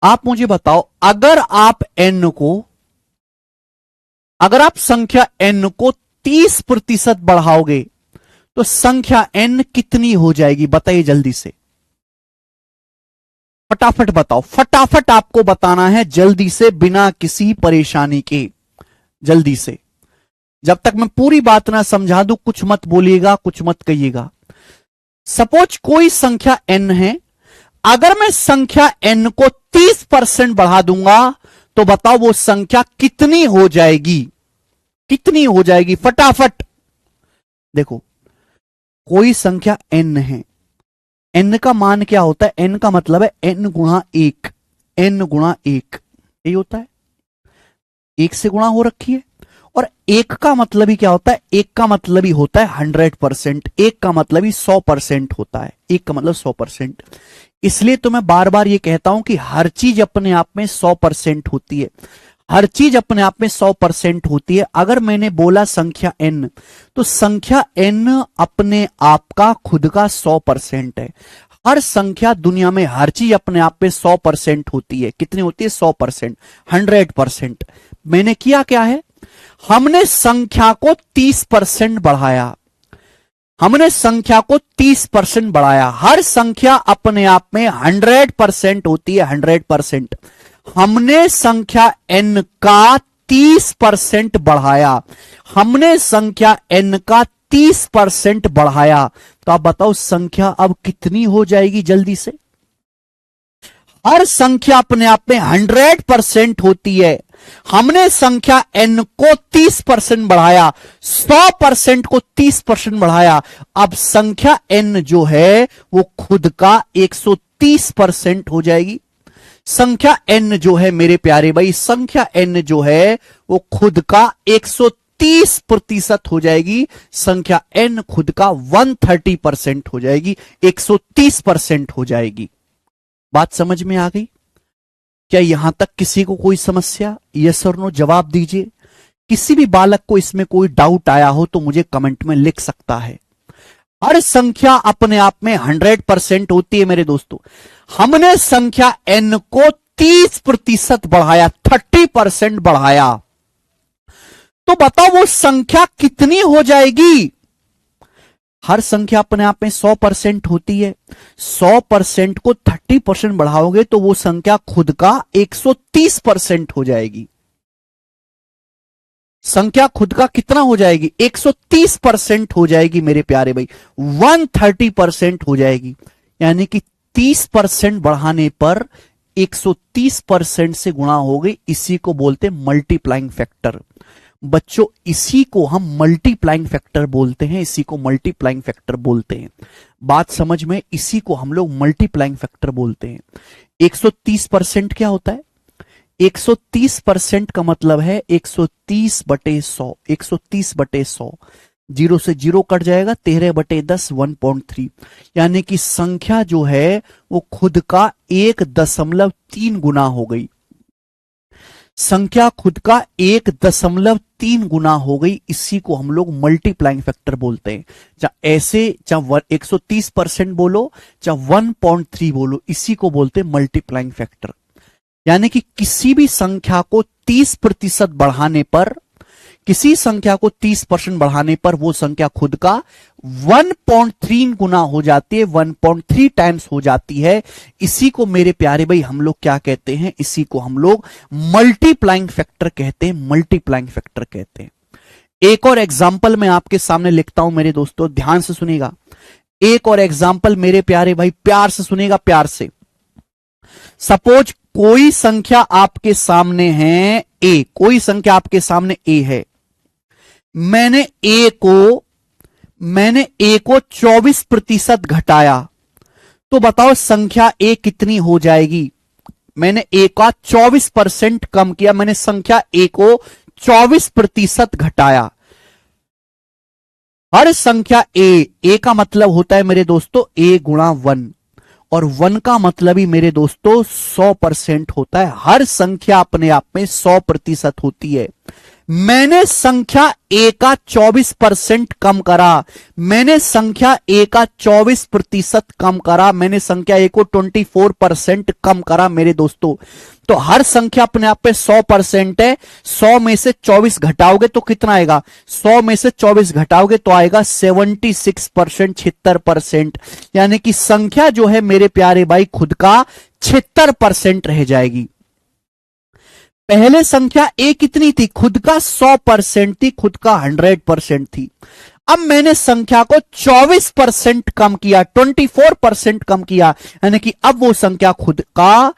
आप मुझे बताओ, अगर आप संख्या n को 30% बढ़ाओगे तो संख्या n कितनी हो जाएगी? बताइए जल्दी से, फटाफट बताओ। फटाफट आपको बताना है, जल्दी से, बिना किसी परेशानी के, जल्दी से। जब तक मैं पूरी बात ना समझा दूं कुछ मत बोलिएगा, कुछ मत कहिएगा। सपोज कोई संख्या n है, अगर मैं संख्या n को 30% बढ़ा दूंगा तो बताओ वो संख्या कितनी हो जाएगी? कितनी हो जाएगी? फटाफट देखो, कोई संख्या n है, n का मान क्या होता है? n का मतलब है n गुणा 1, n गुणा 1 यही होता है। 1 से गुणा हो रखी है। और 1 का मतलब ही क्या होता है? 1 का मतलब ही होता है 100%। 1 का मतलब ही 100% होता है। 1 का मतलब 100%। इसलिए तो मैं बार बार ये कहता हूं कि हर चीज अपने आप में 100% होती है। हर चीज अपने आप में 100% होती है। अगर मैंने बोला संख्या n, तो संख्या n अपने आप का खुद का 100% है। हर संख्या दुनिया में, हर चीज अपने आप में 100% होती है। कितनी होती है? 100%, 100%। मैंने किया क्या है? हमने संख्या को 30% बढ़ाया। हमने संख्या को 30% बढ़ाया। हर संख्या अपने आप में 100% होती है, 100%। हमने संख्या n का 30% बढ़ाया। हमने संख्या n का 30% बढ़ाया, तो आप बताओ संख्या अब कितनी हो जाएगी? जल्दी से। हर संख्या अपने आप में 100% होती है। हमने संख्या n को 30% बढ़ाया, 100% को 30% बढ़ाया। अब संख्या n जो है वो खुद का 130% हो जाएगी। संख्या n जो है मेरे प्यारे भाई, संख्या n जो है वो खुद का 130% हो जाएगी। संख्या n खुद का 130% हो जाएगी, 130% हो जाएगी। बात समझ में आ गई? क्या यहां तक किसी को कोई समस्या? यस और नो जवाब दीजिए। किसी भी बालक को इसमें कोई डाउट आया हो तो मुझे कमेंट में लिख सकता है। हर संख्या अपने आप में 100% होती है मेरे दोस्तों। हमने संख्या n को 30% बढ़ाया, 30% बढ़ाया, तो बताओ वो संख्या कितनी हो जाएगी? हर संख्या अपने आप में 100% होती है। 100% को 30% बढ़ाओगे तो वो संख्या खुद का 130% हो जाएगी। संख्या खुद का कितना हो जाएगी? 130% हो जाएगी मेरे प्यारे भाई, 130% हो जाएगी। यानी कि 30% बढ़ाने पर 130% से गुणा हो गई। इसी को बोलते हैं मल्टीप्लाइंग फैक्टर। बच्चों इसी को हम मल्टीप्लाइंग फैक्टर बोलते हैं, इसी को मल्टीप्लाइंग फैक्टर बोलते हैं। बात समझ में? इसी को हम लोग मल्टीप्लाइंग फैक्टर बोलते हैं। 130% क्या होता है? 130% का मतलब है 130/100, 130/100। 0 से 0 कट जाएगा, 13/10, 1.3। यानी कि संख्या जो है वो खुद का 1.3 गुना हो गई। संख्या खुद का 1.3 गुना हो गई। इसी को हम लोग मल्टीप्लाइंग फैक्टर बोलते हैं। चाहे ऐसे, चाहे 130% बोलो, चाहे 1.3 बोलो, इसी को बोलते हैं मल्टीप्लाइंग फैक्टर। यानी कि किसी भी संख्या को 30% बढ़ाने पर, किसी संख्या को 30% बढ़ाने पर वो संख्या खुद का 1.3 गुना हो जाती है, 1.3 टाइम्स हो जाती है। इसी को मेरे प्यारे भाई हम लोग क्या कहते हैं? इसी को हम लोग मल्टीप्लाइंग फैक्टर कहते हैं, मल्टीप्लाइंग फैक्टर कहते हैं। एक और एग्जाम्पल मैं आपके सामने लिखता हूं मेरे दोस्तों, ध्यान से सुनिएगा। एक और एग्जाम्पल मेरे प्यारे भाई, प्यार से सुनिएगा, प्यार से। सपोज कोई संख्या आपके सामने है a, कोई संख्या आपके सामने a है। मैंने a को 24% घटाया, तो बताओ संख्या a कितनी हो जाएगी? मैंने a का 24% कम किया, मैंने संख्या a को 24% घटाया। हर संख्या a का मतलब होता है मेरे दोस्तों a गुणा 1, और 1 का मतलब ही मेरे दोस्तों 100% होता है। हर संख्या अपने आप में 100% होती है। मैंने संख्या a का 24% कम करा, मैंने संख्या a का 24% कम करा, मैंने संख्या a को 24% कम करा मेरे दोस्तों। तो हर संख्या अपने आप पे 100% है। 100 में से 24 घटाओगे तो कितना आएगा? 100 में से 24 घटाओगे तो आएगा 76%, 76%। यानी कि संख्या जो है मेरे प्यारे भाई खुद का 76% रह जाएगी। पहले संख्या a कितनी थी? खुद का 100% थी, खुद का 100% थी। अब मैंने संख्या को 24% कम किया, 24% कम किया, यानी कि अब वो संख्या खुद का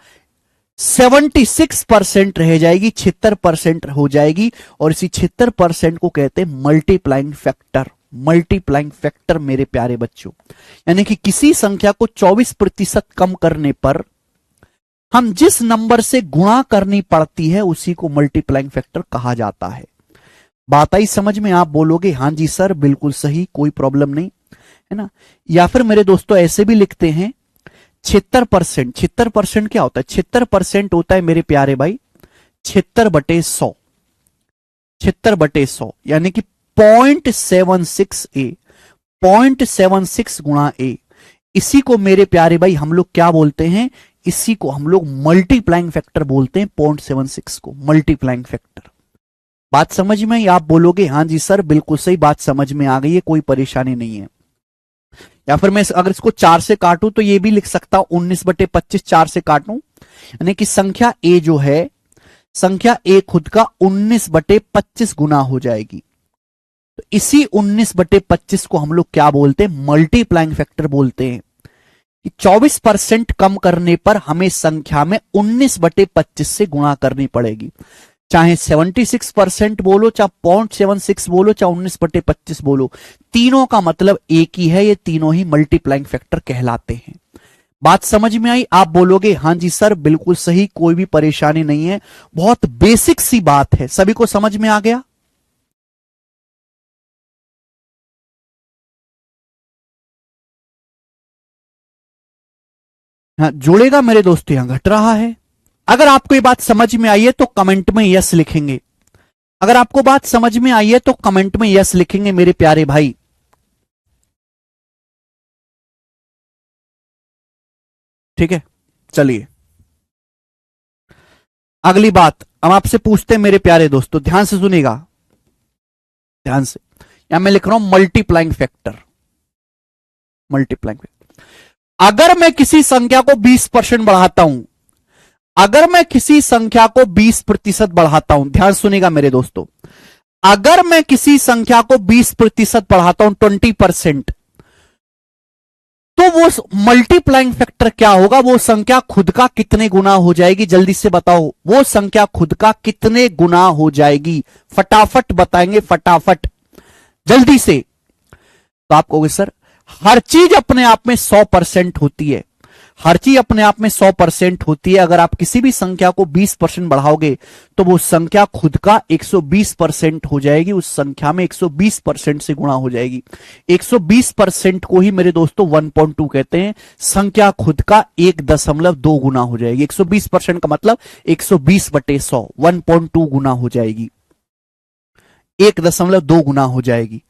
76% रह जाएगी, 76% हो जाएगी। और इसी 76% को कहते हैं मल्टीप्लाइंग फैक्टर। मल्टीप्लाइंग फैक्टर मेरे प्यारे बच्चों, यानी कि किसी संख्या को 24% कम करने पर हम जिस नंबर से गुणा करनी पड़ती है उसी को मल्टीप्लाइंग फैक्टर कहा जाता है। बात आई समझ में? आप बोलोगे हां जी सर बिल्कुल सही, कोई प्रॉब्लम नहीं, है ना। या फिर मेरे दोस्तों ऐसे भी लिखते हैं 76%। 76% क्या होता है? 76% होता है मेरे प्यारे भाई 76/100, 76/100, यानी कि 0.76 a, 0.76 गुणा a। इसी को मेरे प्यारे भाई हम लोग क्या बोलते हैं? इसी को हम लोग मल्टीप्लाइंग फैक्टर बोलते हैं, 0.76 को मल्टीप्लाइंग फैक्टर। बात समझ में आई? आप बोलोगे हां जी सर बिल्कुल सही, बात समझ में आ गई है, कोई परेशानी नहीं है। या फिर मैं अगर इसको 4 से काटूं तो ये भी लिख सकता हूं 19/25, 4 से काटूं, यानी कि संख्या a जो है, संख्या a खुद का 19/25 गुना हो जाएगी। तो इसी 19/25 को हम लोग क्या बोलते हैं? मल्टीप्लाइंग फैक्टर बोलते हैं। 24% कम करने पर हमें संख्या में 19/25 से गुणा करनी पड़ेगी। चाहे 76% बोलो, चाहे 0.76 बोलो, चाहे 19/25 बोलो, तीनों का मतलब एक ही है। ये तीनों ही मल्टीप्लाइंग फैक्टर कहलाते हैं। बात समझ में आई? आप बोलोगे हां जी सर बिल्कुल सही, कोई भी परेशानी नहीं है, बहुत बेसिक सी बात है। सभी को समझ में आ गया? हाँ जुड़ेगा मेरे दोस्त, यहां घट रहा है। अगर आपको ये बात समझ में आई है तो कमेंट में यस लिखेंगे। अगर आपको बात समझ में आई है तो कमेंट में यस लिखेंगे मेरे प्यारे भाई। ठीक है, चलिए अगली बात हम आपसे पूछते हैं मेरे प्यारे दोस्तों, ध्यान से सुनिएगा, ध्यान से। यहां मैं लिख रहा हूं मल्टीप्लाइंग फैक्टर, मल्टीप्लाइंग फैक्टर। अगर मैं किसी संख्या को 20% बढ़ाता हूं, अगर मैं किसी संख्या को 20% बढ़ाता हूं, ध्यान सुनिएगा मेरे दोस्तों, अगर मैं किसी संख्या को 20% बढ़ाता हूं, 20%, तो वो मल्टीप्लाइंग फैक्टर क्या होगा? वो संख्या खुद का कितने गुना हो जाएगी? जल्दी से बताओ, वो संख्या खुद का कितने गुना हो जाएगी? फटाफट बताएंगे, फटाफट, जल्दी से। तो आप कहोगे सर हर चीज अपने आप में 100% होती है, हर चीज अपने आप में 100% होती है। अगर आप किसी भी संख्या को 20% बढ़ाओगे तो वो संख्या खुद का 120% हो जाएगी, उस संख्या में 120% से गुणा हो जाएगी। 120% को ही मेरे दोस्तों 1.2 कहते हैं। संख्या खुद का 1.2 गुना हो जाएगी। 120% का मतलब 120/100, 1.2 गुना हो जाएगी, 1.2 गुना हो जाएगी।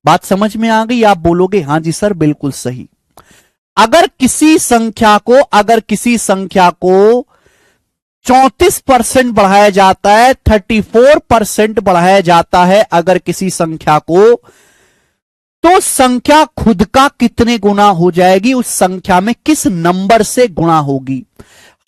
बात समझ में आ गई? आप बोलोगे हां जी सर बिल्कुल सही। अगर किसी संख्या को, अगर किसी संख्या को 34% बढ़ाया जाता है, 34% बढ़ाया जाता है अगर किसी संख्या को, तो संख्या खुद का कितने गुना हो जाएगी? उस संख्या में किस नंबर से गुणा होगी?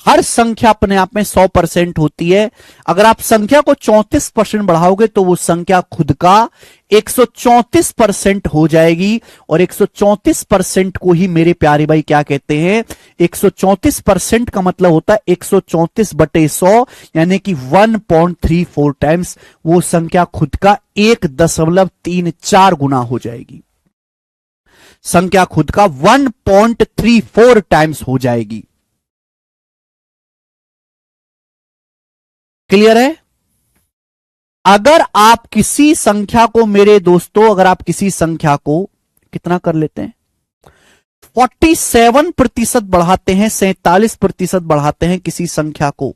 हर संख्या अपने आप में 100% होती है। अगर आप संख्या को 34% बढ़ाओगे तो वो संख्या खुद का 134% हो जाएगी। और 134% को ही मेरे प्यारे भाई क्या कहते हैं? 134% का मतलब होता है 134/100, यानी कि 1.34 टाइम्स वो संख्या खुद का 1.34 गुना हो जाएगी। संख्या खुद का 1.34 टाइम्स हो जाएगी। क्लियर है? अगर आप किसी संख्या को मेरे दोस्तों, अगर आप किसी संख्या को कितना कर लेते हैं, 47% बढ़ाते हैं, 47% बढ़ाते हैं किसी संख्या को,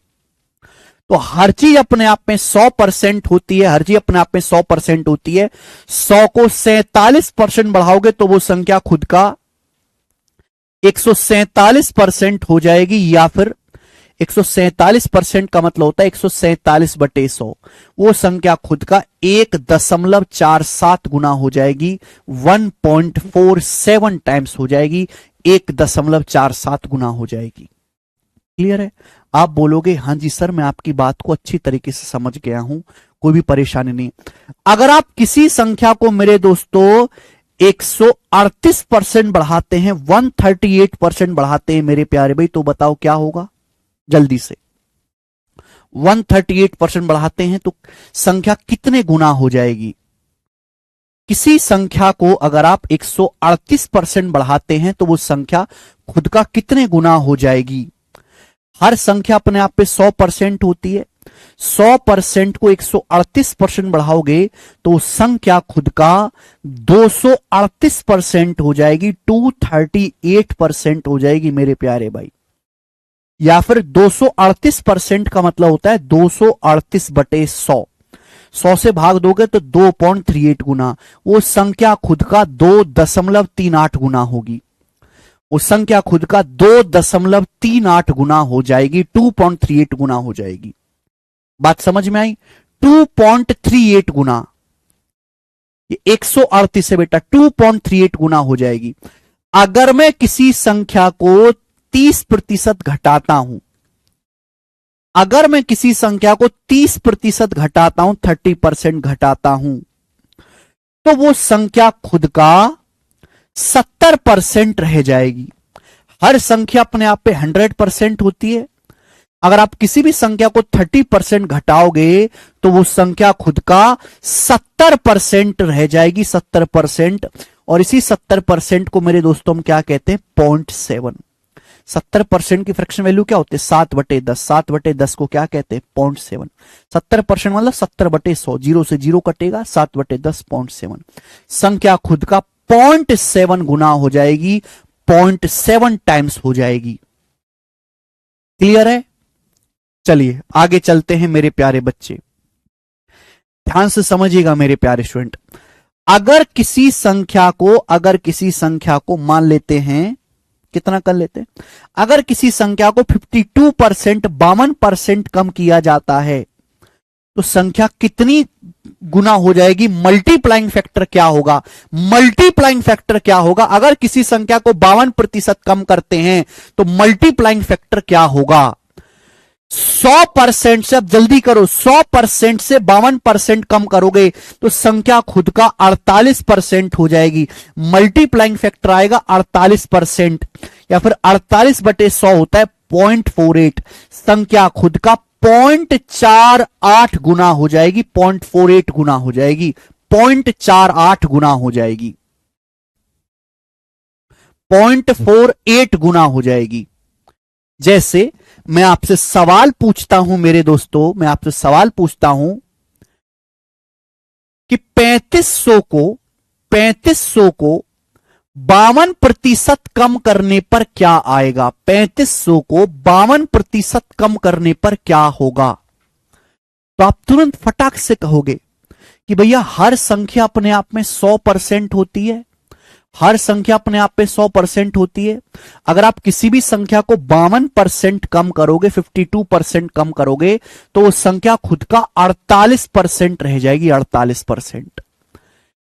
तो हर चीज अपने आप में 100% होती है, हर चीज अपने आप में 100% होती है। 100 को 47% बढ़ाओगे तो वो संख्या खुद का 147% हो जाएगी, या फिर 147% का मतलब होता है 147/100, वो संख्या खुद का 1.47 गुना हो जाएगी, 1.47 टाइम्स हो जाएगी, 1.47 गुना हो जाएगी। क्लियर है? आप बोलोगे हां जी सर मैं आपकी बात को अच्छी तरीके से समझ गया हूं, कोई भी परेशानी नहीं। अगर आप किसी संख्या को मेरे दोस्तों 138% बढ़ाते हैं, 138% बढ़ाते हैं मेरे प्यारे भाई, तो बताओ क्या होगा? जल्दी से, 138% बढ़ाते हैं तो संख्या कितने गुना हो जाएगी? किसी संख्या को अगर आप 138% बढ़ाते हैं तो वो संख्या खुद का कितने गुना हो जाएगी? हर संख्या अपने आप पे 100% होती है। 100% को 138% बढ़ाओगे तो संख्या खुद का 238% हो जाएगी, 238% हो जाएगी मेरे प्यारे भाई। या फिर 238% का मतलब होता है 238/100, 100 से भाग दोगे तो 2.38 गुना, वो संख्या खुद का 2.38 गुना होगी, वो संख्या खुद का 2.38 गुना हो जाएगी, 2.38 गुना हो जाएगी। बात समझ में आई? 2.38 गुना, ये 138 है बेटा, 2.38 गुना हो जाएगी। अगर मैं किसी संख्या को 30% घटाता हूं, अगर मैं किसी संख्या को 30% घटाता हूं, 30% घटाता हूं, तो वो संख्या खुद का 70% रह जाएगी। हर संख्या अपने आप पे 100% होती है। अगर आप किसी भी संख्या को 30% घटाओगे तो वो संख्या खुद का 70% रह जाएगी, 70%। और इसी 70% को मेरे दोस्तों हम क्या कहते हैं, 0.7। 70% की फ्रैक्शन वैल्यू क्या होती है, 7/10। 7/10 को क्या कहते हैं, 0.7। 70% मतलब 70/100, 0 से 0 कटेगा, 7/10 0.7। संख्या खुद का 0.7 गुना हो जाएगी, 0.7 टाइम्स हो जाएगी। क्लियर है? चलिए आगे चलते हैं मेरे प्यारे बच्चे, ध्यान से समझिएगा मेरे प्यारे स्टूडेंट। अगर किसी संख्या को मान लेते हैं, कितना कर लेते हैं, अगर किसी संख्या को 52%, 52% कम किया जाता है तो संख्या कितनी गुना हो जाएगी, मल्टीप्लाइंग फैक्टर क्या होगा, मल्टीप्लाइंग फैक्टर क्या होगा। अगर किसी संख्या को 52% कम करते हैं तो मल्टीप्लाइंग फैक्टर क्या होगा। 100% से, अब जल्दी करो, 100% से 52% कम करोगे तो संख्या खुद का 48% हो जाएगी। मल्टीप्लाइंग फैक्टर आएगा 48%, या फिर 48/100 होता है 0.48। संख्या खुद का 0.48 गुना हो जाएगी, 0.48 गुना हो जाएगी, 0.48 गुना हो जाएगी, 0.48 गुना हो जाएगी। जैसे मैं आपसे सवाल पूछता हूं मेरे दोस्तों, मैं आपसे सवाल पूछता हूं कि 3500 को 52% कम करने पर क्या आएगा, 3500 को 52% कम करने पर क्या होगा। तो आप तुरंत फटाक से कहोगे कि भैया हर संख्या अपने आप में 100% होती है, हर संख्या अपने आप में 100% होती है। अगर आप किसी भी संख्या को 52% कम करोगे, 52% कम करोगे तो वो संख्या खुद का 48% रह जाएगी, 48%।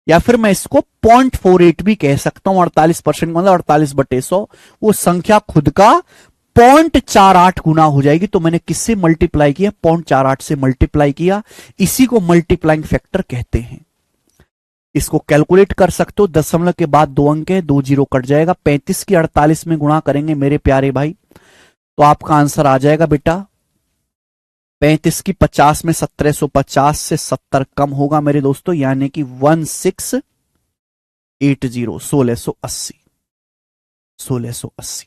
या फिर मैं इसको 0.48 भी कह सकता हूं, 48% मतलब 48/100। वो संख्या खुद का 0.48 गुना हो जाएगी। तो मैंने किससे मल्टीप्लाई किया, 0.48 से मल्टीप्लाई किया। इसी को मल्टीप्लाइंग फैक्टर कहते हैं। इसको कैलकुलेट कर सकते हो, दशमलव के बाद 2 अंक है, 2 जीरो कट जाएगा। 35 की 48 में गुणा करेंगे मेरे प्यारे भाई तो आपका आंसर आ जाएगा बेटा 35 की 50 में 1750 से 70 कम होगा मेरे दोस्तों, यानी कि 1680, 1680।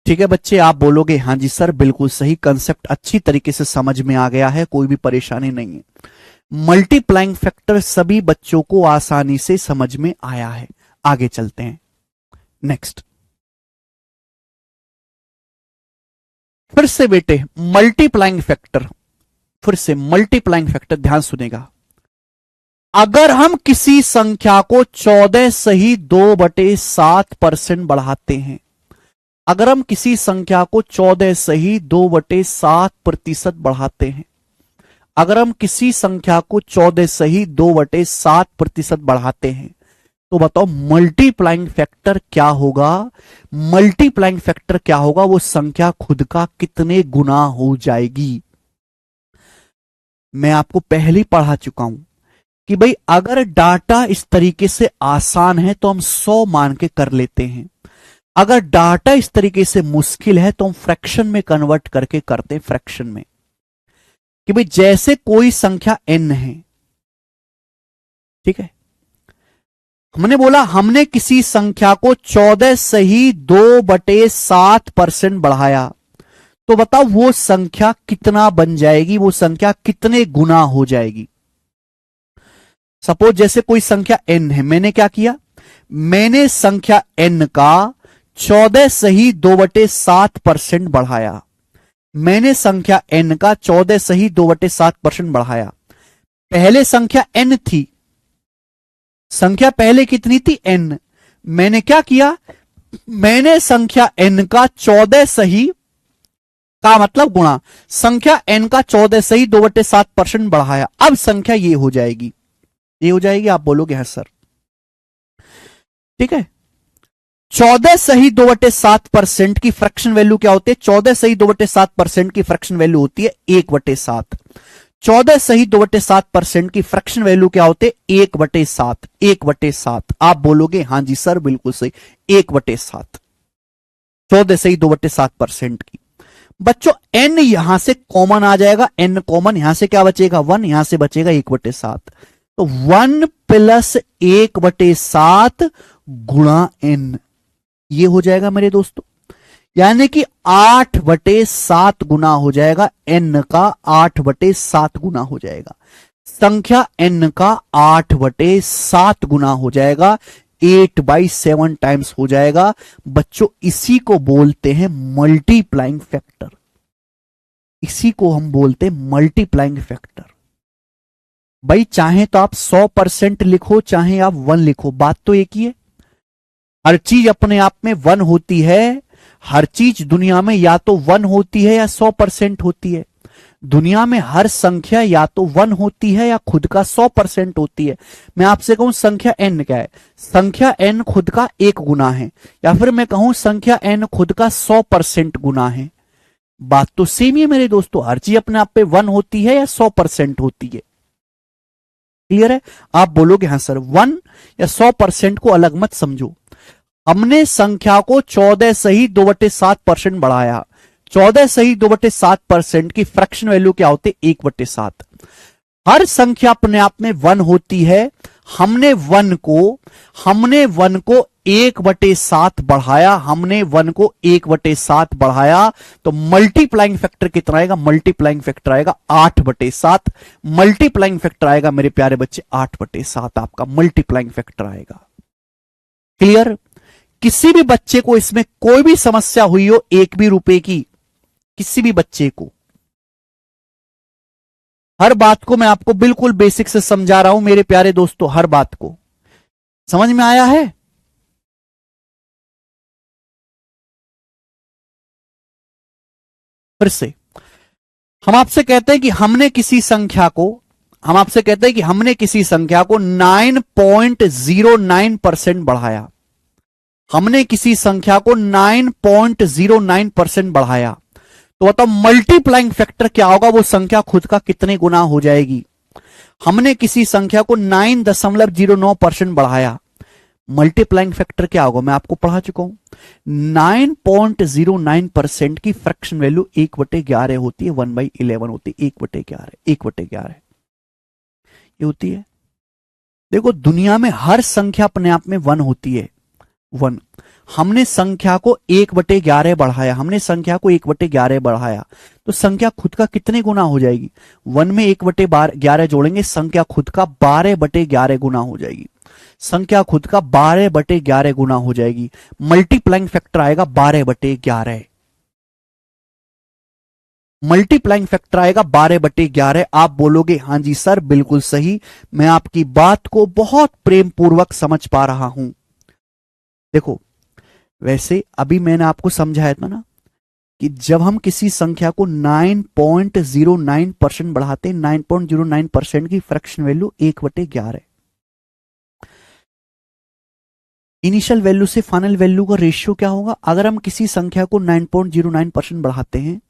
ठीक है बच्चे, आप बोलोगे हाँ जी सर बिल्कुल सही, कंसेप्ट अच्छी तरीके से समझ में आ गया है, कोई भी परेशानी नहीं है। मल्टीप्लाइंग फैक्टर सभी बच्चों को आसानी से समझ में आया है। आगे चलते हैं नेक्स्ट। फिर से बेटे मल्टीप्लाइंग फैक्टर, फिर से मल्टीप्लाइंग फैक्टर, ध्यान सुनेगा। अगर हम किसी संख्या को 14 सही 2/7% बढ़ाते हैं, अगर हम किसी संख्या को 14 सही 2/7% बढ़ाते हैं, अगर हम किसी संख्या को 14 सही 2/7% बढ़ाते हैं तो बताओ मल्टीप्लाइंग फैक्टर क्या होगा, मल्टीप्लाइंग फैक्टर क्या होगा, वो संख्या खुद का कितने गुना हो जाएगी। मैं आपको पहले ही पढ़ा चुका हूं कि भाई अगर डाटा इस तरीके से आसान है तो हम 100 मान के कर लेते हैं, अगर डाटा इस तरीके से मुश्किल है तो हम फ्रैक्शन में कन्वर्ट करके करते हैं, फ्रैक्शन में। कि भाई जैसे कोई संख्या n है, ठीक है, हमने बोला हमने किसी संख्या को 14 सही 2/7% बढ़ाया, तो बताओ वो संख्या कितना बन जाएगी, वो संख्या कितने गुना हो जाएगी। सपोज जैसे कोई संख्या n है, मैंने क्या किया, मैंने संख्या n का 14 सही 2/7% बढ़ाया, मैंने संख्या n का 14 सही 2/7% बढ़ाया। पहले संख्या n थी, संख्या पहले कितनी थी, n। मैंने क्या किया, मैंने संख्या n का 14 सही का मतलब गुणा संख्या n का 14 सही 2/7% बढ़ाया। अब संख्या ये हो जाएगी, ये हो जाएगी। आप बोलोगे हाँ सर, ठीक है। 14 सही 2/7% की फ्रैक्शन वैल्यू क्या होती है, 14 सही 2/7% की फ्रैक्शन वैल्यू होती है 1/7। 14 सही 2/7% की फ्रैक्शन वैल्यू क्या होते हैं, 1/7, 1/7। आप बोलोगे हाँ जी सर बिल्कुल सही, 1/7, 14 सही 2/7% की। बच्चों n यहां से कॉमन आ जाएगा, n कॉमन, यहां से क्या बचेगा 1, यहां से बचेगा 1/7। तो 1 + 1/7 गुणा n, ये हो जाएगा मेरे दोस्तों, यानी कि 8/7 गुना हो जाएगा, n का 8/7 गुना हो जाएगा, संख्या n का 8/7 गुना हो जाएगा, 8/7 टाइम्स हो जाएगा। बच्चों इसी को बोलते हैं मल्टीप्लाइंग फैक्टर, इसी को हम बोलते हैं मल्टीप्लाइंग फैक्टर। भाई चाहे तो आप 100% लिखो, चाहे आप 1 लिखो, बात तो एक ही है। हर चीज अपने आप में 1 होती है, हर चीज दुनिया में या तो 1 होती है या 100% होती है। दुनिया में हर संख्या या तो 1 होती है या खुद का 100% होती है। मैं आपसे कहूं संख्या n क्या है, संख्या n खुद का 1 गुना है, या फिर मैं कहूं संख्या n खुद का 100% गुना है, बात तो सेम ही है मेरे दोस्तों। हर चीज अपने आप पे 1 होती है या 100% होती है। क्लियर है? आप बोलोगे हाँ सर 1 या 100% को अलग मत समझो। हमने संख्या को 14 सही 2/7% बढ़ाया, 14 सही 2/7% की फ्रैक्शन वैल्यू क्या होती है 1/7। हर संख्या अपने आप में 1 होती है, हमने 1 को 1/7 बढ़ाया, हमने 1 को 1/7 बढ़ाया, तो मल्टीप्लाइंग फैक्टर कितना आएगा, मल्टीप्लाइंग फैक्टर आएगा 8/7। मल्टीप्लाइंग फैक्टर आएगा मेरे प्यारे बच्चे 8/7, आपका मल्टीप्लाइंग फैक्टर आएगा। क्लियर? किसी भी बच्चे को इसमें कोई भी समस्या हुई हो 1 भी रुपए की, किसी भी बच्चे को, हर बात को मैं आपको बिल्कुल बेसिक से समझा रहा हूं मेरे प्यारे दोस्तों, हर बात को समझ में आया है? फिर से हम आपसे कहते हैं कि हमने किसी संख्या को, हम आपसे कहते हैं कि हमने किसी संख्या को 9.09% बढ़ाया, हमने किसी संख्या को 9.09% बढ़ाया, तो बताओ मल्टीप्लाइंग फैक्टर क्या होगा, वो संख्या खुद का कितने गुना हो जाएगी। हमने किसी संख्या को 9.09% बढ़ाया, मल्टीप्लाइंग फैक्टर क्या होगा, मैं आपको पढ़ा चुका हूं। 9.09% की फ्रैक्शन वैल्यू 1/11 होती है, 1/11 होती है, 1/11, 1/11 ये होती है। देखो दुनिया में हर संख्या अपने आप में 1 होती है, 1। हमने संख्या को 1/11 बढ़ाया, हमने संख्या को 1/11 बढ़ाया, तो संख्या खुद का कितने गुना हो जाएगी, 1 में 1/11 जोड़ेंगे, संख्या खुद का 12/11 गुना हो जाएगी, संख्या खुद का 12/11 गुना हो जाएगी। मल्टीप्लाइंग फैक्टर आएगा 12/11, मल्टीप्लाइंग फैक्टर आएगा 12/11। आप बोलोगे हां जी सर बिल्कुल सही, मैं आपकी बात को बहुत प्रेम पूर्वक समझ पा रहा हूं। देखो वैसे अभी मैंने आपको समझाया था ना कि जब हम किसी संख्या को 9.09% बढ़ाते हैं, 9.09% की फ्रैक्शन वैल्यू 1/11, इनिशियल वैल्यू से फाइनल वैल्यू का रेशियो क्या होगा। अगर हम किसी संख्या को 9.09% बढ़ाते हैं,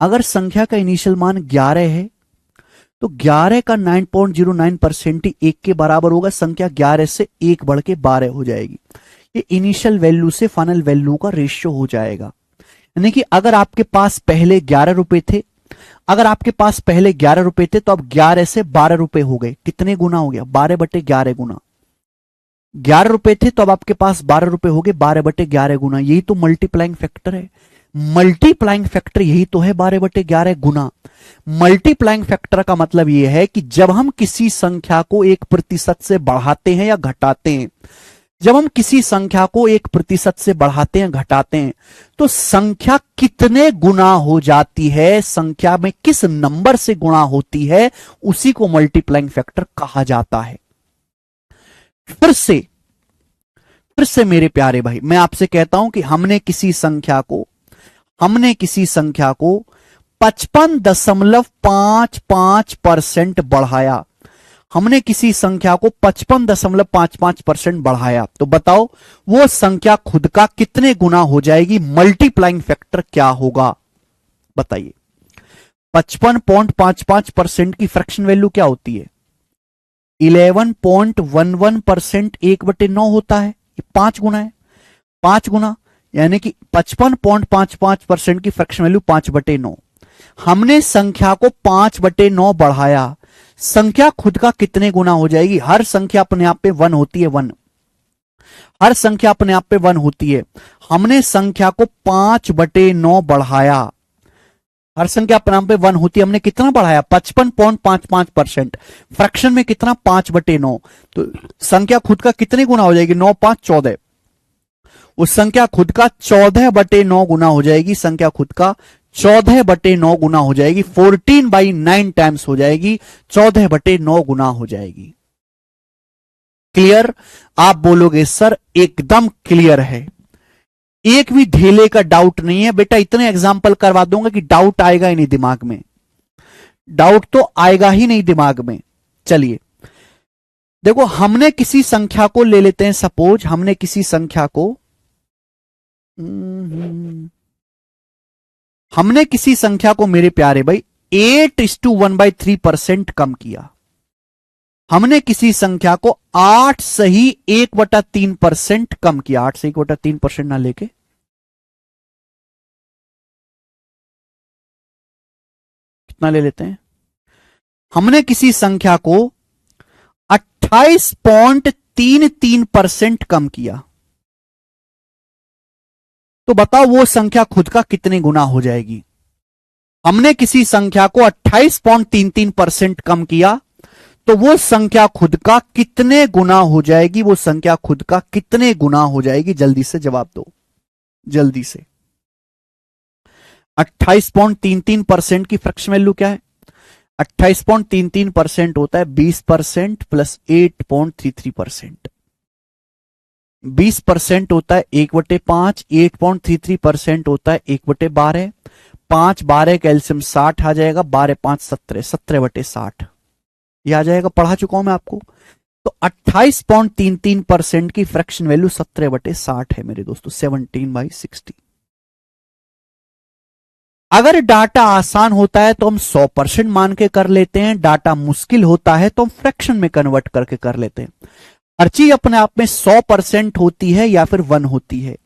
अगर संख्या का इनिशियल मान 11 है, तो 11 का 9.09% ही 1 के बराबर होगा, संख्या 11 से 1 बढ़ के 12 हो जाएगी। ये इनिशियल वैल्यू से फाइनल वैल्यू का रेशियो हो जाएगा। यानी कि अगर आपके पास पहले 11 रुपए थे, अगर आपके पास पहले 11 रुपए थे, तो अब 11 से 12 रुपए हो गए, कितने गुना हो गया, 12/11 गुना। 11 रुपए थे तो अब आपके पास 12 रुपए हो गए, 12/11 गुना। यही तो मल्टीप्लाइंग फैक्टर है, मल्टीप्लाइंग फैक्टर यही तो है 12/11 गुना। मल्टीप्लाइंग फैक्टर का मतलब यह है कि जब हम किसी संख्या को 1% से बढ़ाते हैं या घटाते हैं, जब हम किसी संख्या को 1% से बढ़ाते हैं घटाते हैं, तो संख्या कितने गुना हो जाती है, संख्या में किस नंबर से गुणा होती है, उसी को मल्टीप्लाइंग फैक्टर कहा जाता है। फिर से मेरे प्यारे भाई मैं आपसे कहता हूं कि हमने किसी संख्या को 55.55% बढ़ाया, हमने किसी संख्या को 55.55% बढ़ाया, तो बताओ वो संख्या खुद का कितने गुना हो जाएगी, मल्टीप्लाइंग फैक्टर क्या होगा बताइए। 55.55% की फ्रैक्शन वैल्यू क्या होती है, 11.11%, 1/9 होता है, ये 5 गुना है, 5 गुना यानी कि 55.55% की फ्रैक्शन वैल्यू 5/9। हमने संख्या को 5/9 बढ़ाया, संख्या खुद का कितने गुना हो जाएगी? हर संख्या अपने आप पे 1 होती है, 1। हर संख्या अपने आप पे 1 होती है। हमने संख्या को 5/9 बढ़ाया, हर संख्या अपने आप पे 1 होती है, हमने कितना बढ़ाया? 55.55%। फ्रैक्शन में कितना? 5/9। तो संख्या खुद का कितने गुना हो जाएगी? 9 5 14। उस संख्या खुद का 14/9 गुना हो जाएगी, संख्या खुद का 14/9 गुना हो जाएगी, 14/9 टाइम्स हो जाएगी, 14/9 गुना हो जाएगी। क्लियर? आप बोलोगे सर एकदम क्लियर है, एक भी धेले का डाउट नहीं है। बेटा इतने एग्जाम्पल करवा दूंगा कि डाउट आएगा ही नहीं दिमाग में, डाउट तो आएगा ही नहीं दिमाग में। चलिए देखो, हमने किसी संख्या को ले लेते हैं, सपोज हमने किसी संख्या को मेरे प्यारे भाई 8:1/3% कम किया। हमने किसी संख्या को 8 सही 1/3% कम किया। 8 से 1/3% ना लेके कितना ले लेते हैं? हमने किसी संख्या को 28.33% कम किया। तो बताओ वो संख्या खुद का कितने गुना हो जाएगी? हमने किसी संख्या को 28.33% कम किया, तो वो संख्या खुद का कितने गुना हो जाएगी? वो संख्या खुद का कितने गुना हो जाएगी? जल्दी से जवाब दो, जल्दी से। 28.33% की फ्रैक्शन वैल्यू क्या है? 28.33% होता है 20% प्लस 8.33%। 20% होता है 1/5, 8.33% होता है 1/12। 5 12 कैल्शियम 60 आ जाएगा, 12 5 17, 17/60 ये आ जाएगा। पढ़ा चुका हूं मैं आपको। तो 28.33% की फ्रैक्शन वैल्यू 17/60 है मेरे दोस्तों, 17/60। अगर डाटा आसान होता है तो हम 100% मान के कर लेते हैं, डाटा मुश्किल होता है तो हम फ्रैक्शन में कन्वर्ट करके कर लेते हैं। हर चीज अपने आप में 100% होती है या फिर 1 होती है।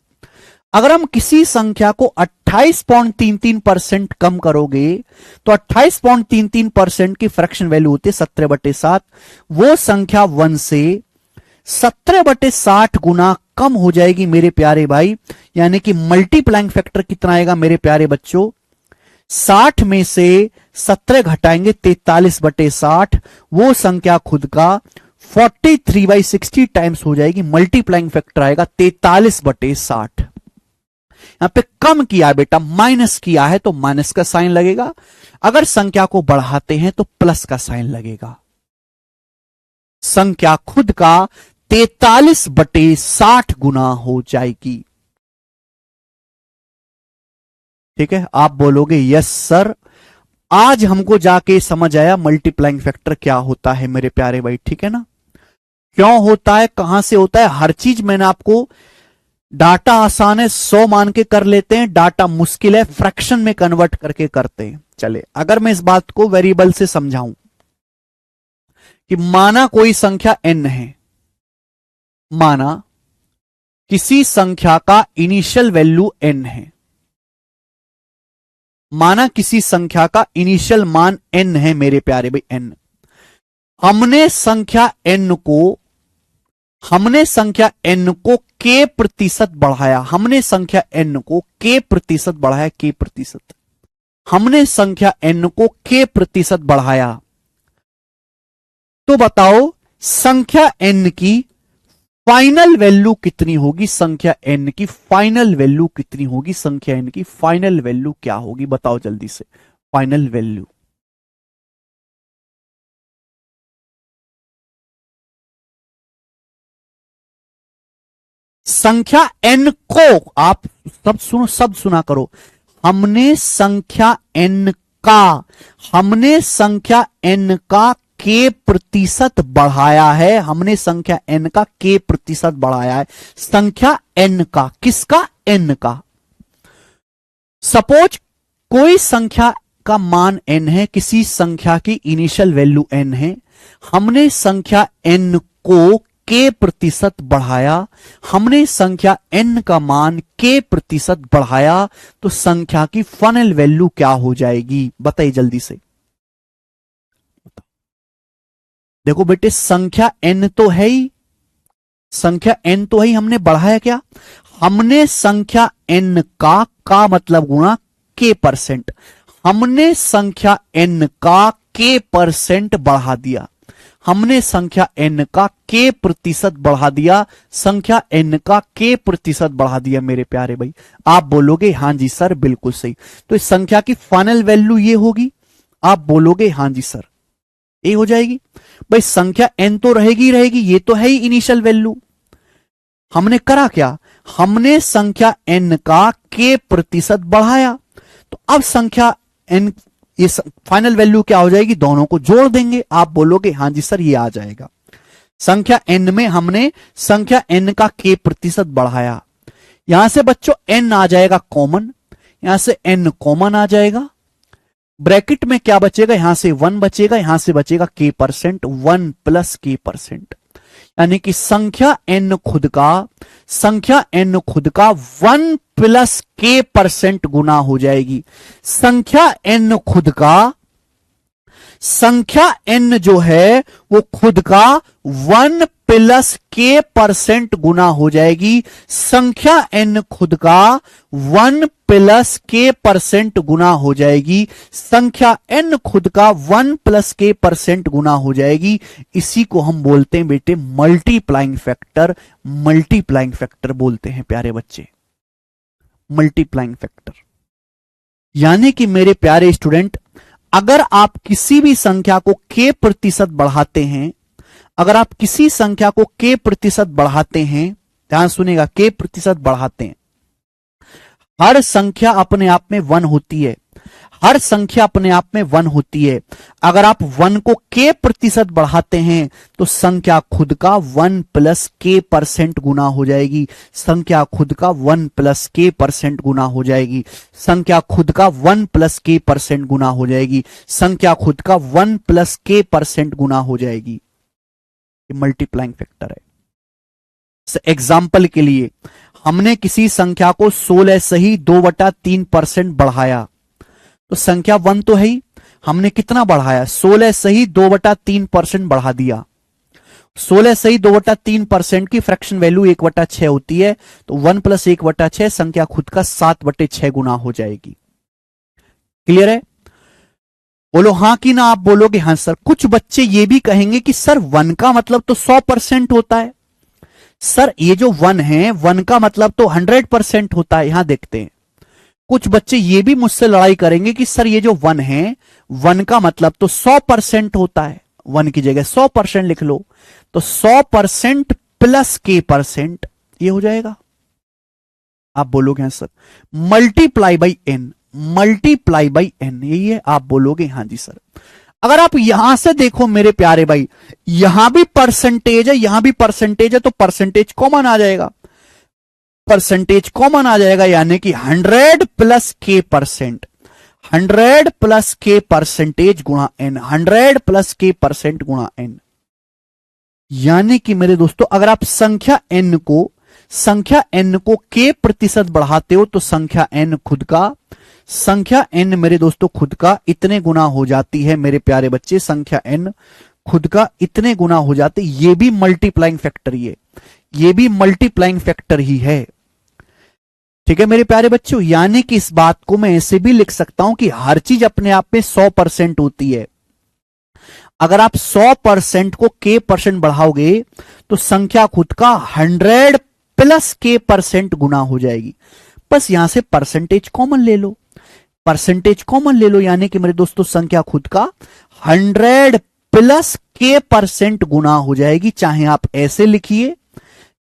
अगर हम किसी संख्या को 28.33% कम करोगे तो 28.33% की फ्रैक्शन वैल्यू होती है 17/7। वो संख्या 1 से 17/60 गुना कम हो जाएगी मेरे प्यारे भाई। यानी कि मल्टीप्लाइंग फैक्टर कितना आएगा मेरे प्यारे बच्चों? 60 में से 17 घटाएंगे 43/60, वो संख्या खुद का 43/60 टाइम्स हो जाएगी। मल्टीप्लाइंग फैक्टर आएगा 43/60। यहां पे कम किया है बेटा, माइनस किया है तो माइनस का साइन लगेगा, अगर संख्या को बढ़ाते हैं तो प्लस का साइन लगेगा। संख्या खुद का 43/60 गुना हो जाएगी। ठीक है? आप बोलोगे यस सर, आज हमको जाके समझ आया मल्टीप्लाइंग फैक्टर क्या होता है मेरे प्यारे भाई। ठीक है ना? क्यों होता है, कहां से होता है, हर चीज मैंने आपको, डाटा आसान है 100 मान के कर लेते हैं, डाटा मुश्किल है फ्रैक्शन में कन्वर्ट करके करते हैं। चले अगर मैं इस बात को वेरिएबल से समझाऊं कि माना कोई संख्या n है, माना किसी संख्या का इनिशियल वैल्यू n है, माना किसी संख्या का इनिशियल मान n है मेरे प्यारे भाई n। हमने संख्या n को k प्रतिशत बढ़ाया, हमने संख्या n को k प्रतिशत बढ़ाया, k प्रतिशत, हमने संख्या n को k प्रतिशत बढ़ाया। तो बताओ संख्या n की फाइनल वैल्यू कितनी होगी? संख्या n की फाइनल वैल्यू कितनी होगी? संख्या n की फाइनल वैल्यू क्या होगी? बताओ जल्दी से, फाइनल वैल्यू। संख्या n को, आप सब सुनो, सब सुना करो, हमने संख्या n का k प्रतिशत बढ़ाया है, हमने संख्या n का k प्रतिशत बढ़ाया है। संख्या n का, किसका? n का। सपोज कोई संख्या का मान n है, किसी संख्या की इनिशियल वैल्यू n है, हमने संख्या n को k प्रतिशत बढ़ाया, हमने संख्या n का मान k प्रतिशत बढ़ाया, तो संख्या की फाइनल वैल्यू क्या हो जाएगी? बताइए जल्दी से। देखो बेटे, संख्या n तो है ही, संख्या n तो है ही, हमने बढ़ाया क्या? हमने संख्या n का मतलब गुणा k परसेंट, हमने संख्या n का k परसेंट बढ़ा दिया, हमने संख्या n का k प्रतिशत बढ़ा दिया, संख्या n का k प्रतिशत बढ़ा दिया। मेरे प्यारे भाई, आप बोलोगे हां जी सर बिल्कुल सही, तो इस संख्या की फाइनल वैल्यू ये होगी, आप बोलोगे हां जी सर ये हो जाएगी। भाई संख्या n तो रहेगी रहेगी, ये तो है ही इनिशियल वैल्यू। हमने करा क्या? हमने संख्या n का k प्रतिशत बढ़ाया, तो अब संख्या n ये फाइनल वैल्यू क्या हो जाएगी? दोनों को जोड़ देंगे, आप बोलोगे हां जी सर ये आ जाएगा। संख्या n में हमने संख्या n का k प्रतिशत बढ़ाया, यहां से बच्चों n आ जाएगा कॉमन, यहां से n कॉमन आ जाएगा, ब्रैकेट में क्या बचेगा? यहां से 1 बचेगा, यहां से बचेगा k percent, 1 plus k percent, यानी कि संख्या n खुद का 1 प्लस k परसेंट गुना हो जाएगी। संख्या n जो है वो खुद का 1 प्लस k परसेंट गुना हो जाएगी। संख्या n खुद का 1 प्लस k परसेंट गुना हो जाएगी। संख्या n खुद का 1 प्लस k परसेंट गुना हो जाएगी। इसी को हम बोलते हैं बेटे मल्टीप्लाइंग फैक्टर, मल्टीप्लाइंग फैक्टर बोलते हैं प्यारे बच्चे, मल्टीप्लाइंग फैक्टर। यानी कि मेरे प्यारे स्टूडेंट, अगर आप किसी भी संख्या को k प्रतिशत बढ़ाते हैं, अगर आप किसी संख्या को k प्रतिशत बढ़ाते हैं, ध्यान सुनेगा, k प्रतिशत बढ़ाते हैं, हर संख्या अपने आप में 1 होती है, हर संख्या अपने आप में 1 होती है। अगर आप 1 को k प्रतिशत बढ़ाते हैं तो संख्या खुद का 1 प्लस k परसेंट गुना हो जाएगी, संख्या खुद का 1 प्लस k परसेंट गुना हो जाएगी, संख्या खुद का 1 प्लस k परसेंट गुना हो जाएगी, संख्या खुद का 1 प्लस k परसेंट गुना हो जाएगी। ये मल्टीप्लाइंग फैक्टर है। एग्जाम्पल के लिए हमने किसी संख्या को 16 से ही 2/3% बढ़ाया, तो संख्या 1 तो है ही, हमने कितना बढ़ाया? 16 से ही 2/3% बढ़ा दिया। 16 से ही 2/3% की फ्रैक्शन वैल्यू 1/6 होती है, तो 1 प्लस 1/6 संख्या खुद का 7/6 गुना हो जाएगी। क्लियर है? बोलो हां कि ना। आप बोलोगे हां सर। कुछ बच्चे ये भी कहेंगे कि सर 1 का मतलब तो 100% होता है, सर ये जो 1 है 1 का मतलब तो 100% होता है। यहां देखते हैं, कुछ बच्चे ये भी मुझसे लड़ाई करेंगे कि सर ये जो 1 है 1 का मतलब तो 100% होता है, 1 की जगह 100% लिख लो, तो 100% प्लस k परसेंट ये हो जाएगा। आप बोलोगे हां sir. Multiply by n, multiply by n यही है, आप बोलोगे हां जी सर। अगर आप यहां से देखो मेरे प्यारे भाई, यहां भी परसेंटेज है, यहां भी परसेंटेज है, तो परसेंटेज कॉमन आ जाएगा, परसेंटेज कॉमन आ जाएगा, यानी कि 100 plus k percent, 100 plus k percentage गुणा n, 100 प्लस k परसेंट गुणा n। यानी कि मेरे दोस्तों, अगर आप संख्या n को k प्रतिशत बढ़ाते हो तो संख्या n खुद का, संख्या n मेरे दोस्तों खुद का इतने गुना हो जाती है। मेरे प्यारे बच्चे, संख्या n खुद का इतने गुना हो जाते, ये भी मल्टीप्लाइंग फैक्टर ही है, ये भी मल्टीप्लाइंग फैक्टर ही है। ठीक है मेरे प्यारे बच्चों, यानी कि इस बात को मैं ऐसे भी लिख सकता हूं कि हर चीज अपने आप में 100% होती है। अगर आप 100% को k परसेंट बढ़ाओगे तो संख्या खुद का 100 प्लस k परसेंट गुना हो जाएगी। बस यहां से परसेंटेज कॉमन ले लो, परसेंटेज कॉमन ले लो, यानी कि मेरे दोस्तों संख्या खुद का 100 प्लस k परसेंट गुना हो जाएगी। चाहे आप ऐसे लिखिए,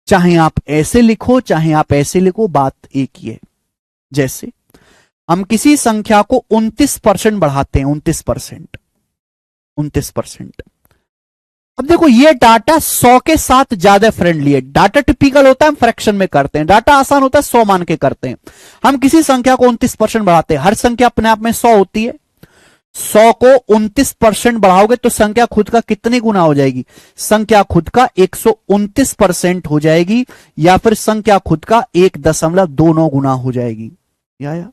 चाहे आप ऐसे लिखो, चाहे आप ऐसे लिखो, बात एक ही है। जैसे हम किसी संख्या को 29% बढ़ाते हैं, 29%। अब देखो ये डाटा 100 के साथ ज्यादा फ्रेंडली है। डाटा टिपिकल होता है हम फ्रैक्शन में करते हैं, डाटा आसान होता है 100 मान के करते हैं। हम किसी संख्या को 29% बढ़ाते हैं, हर संख्या अपने आप में 100 होती है, 100 को 29% बढ़ाओगे तो संख्या खुद का कितने गुना हो जाएगी? संख्या खुद का 129% हो जाएगी, या फिर संख्या खुद का 1.29 गुना हो जाएगी। या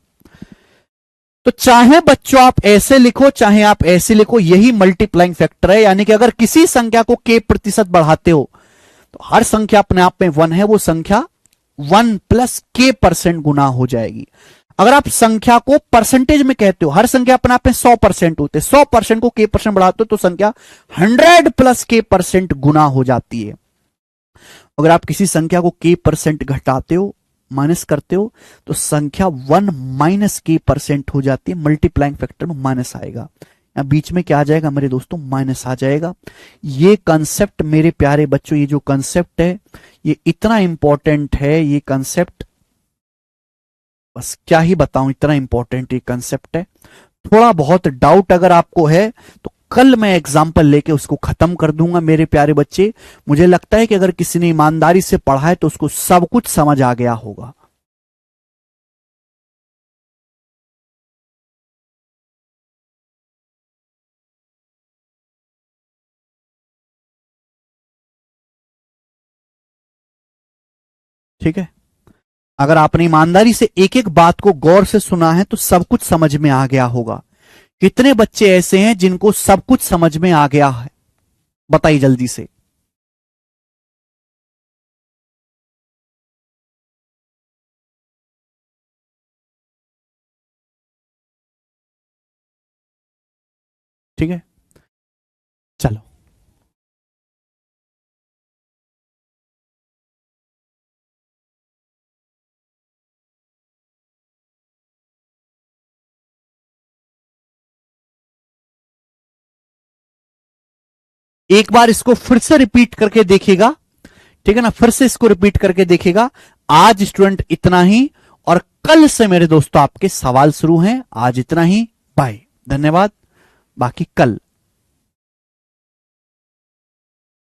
तो चाहे बच्चों आप ऐसे लिखो चाहे आप ऐसे लिखो, यही मल्टीप्लाइंग फैक्टर है। यानी कि अगर किसी संख्या को k प्रतिशत बढ़ाते हो तो हर संख्या अपने आप में 1 है, वो संख्या 1 प्लस k% गुना हो जाएगी। अगर आप संख्या को परसेंटेज में कहते हो, हर संख्या अपने आप में 100% होते, 100% को k% बढ़ाते हो तो संख्या 100 प्लस k% गुना हो जाती है। अगर आप किसी संख्या को k% घटाते हो, माइनस करते हो, तो संख्या 1 माइनस k% हो जाती है। मल्टीप्लाइंग फैक्टर में माइनस आएगा, या बीच में क्या आ जाएगा मेरे दोस्तों? माइनस आ जाएगा। ये कंसेप्ट मेरे प्यारे बच्चों, ये जो कंसेप्ट है ये इतना इंपॉर्टेंट है, ये कंसेप्ट बस क्या ही बताऊं, इतना इंपॉर्टेंट ये कंसेप्ट है। थोड़ा बहुत डाउट अगर आपको है तो कल मैं एग्जाम्पल लेके उसको खत्म कर दूंगा मेरे प्यारे बच्चे। मुझे लगता है कि अगर किसी ने ईमानदारी से पढ़ा है तो उसको सब कुछ समझ आ गया होगा। ठीक है, अगर आपने ईमानदारी से एक एक बात को गौर से सुना है तो सब कुछ समझ में आ गया होगा। कितने बच्चे ऐसे हैं जिनको सब कुछ समझ में आ गया है? बताइए जल्दी से। ठीक है, चलो। एक बार इसको फिर से रिपीट करके देखिएगा, ठीक है ना? फिर से इसको रिपीट करके देखिएगा। आज स्टूडेंट इतना ही, और कल से मेरे दोस्तों आपके सवाल शुरू हैं। आज इतना ही, बाय, धन्यवाद। बाकी कल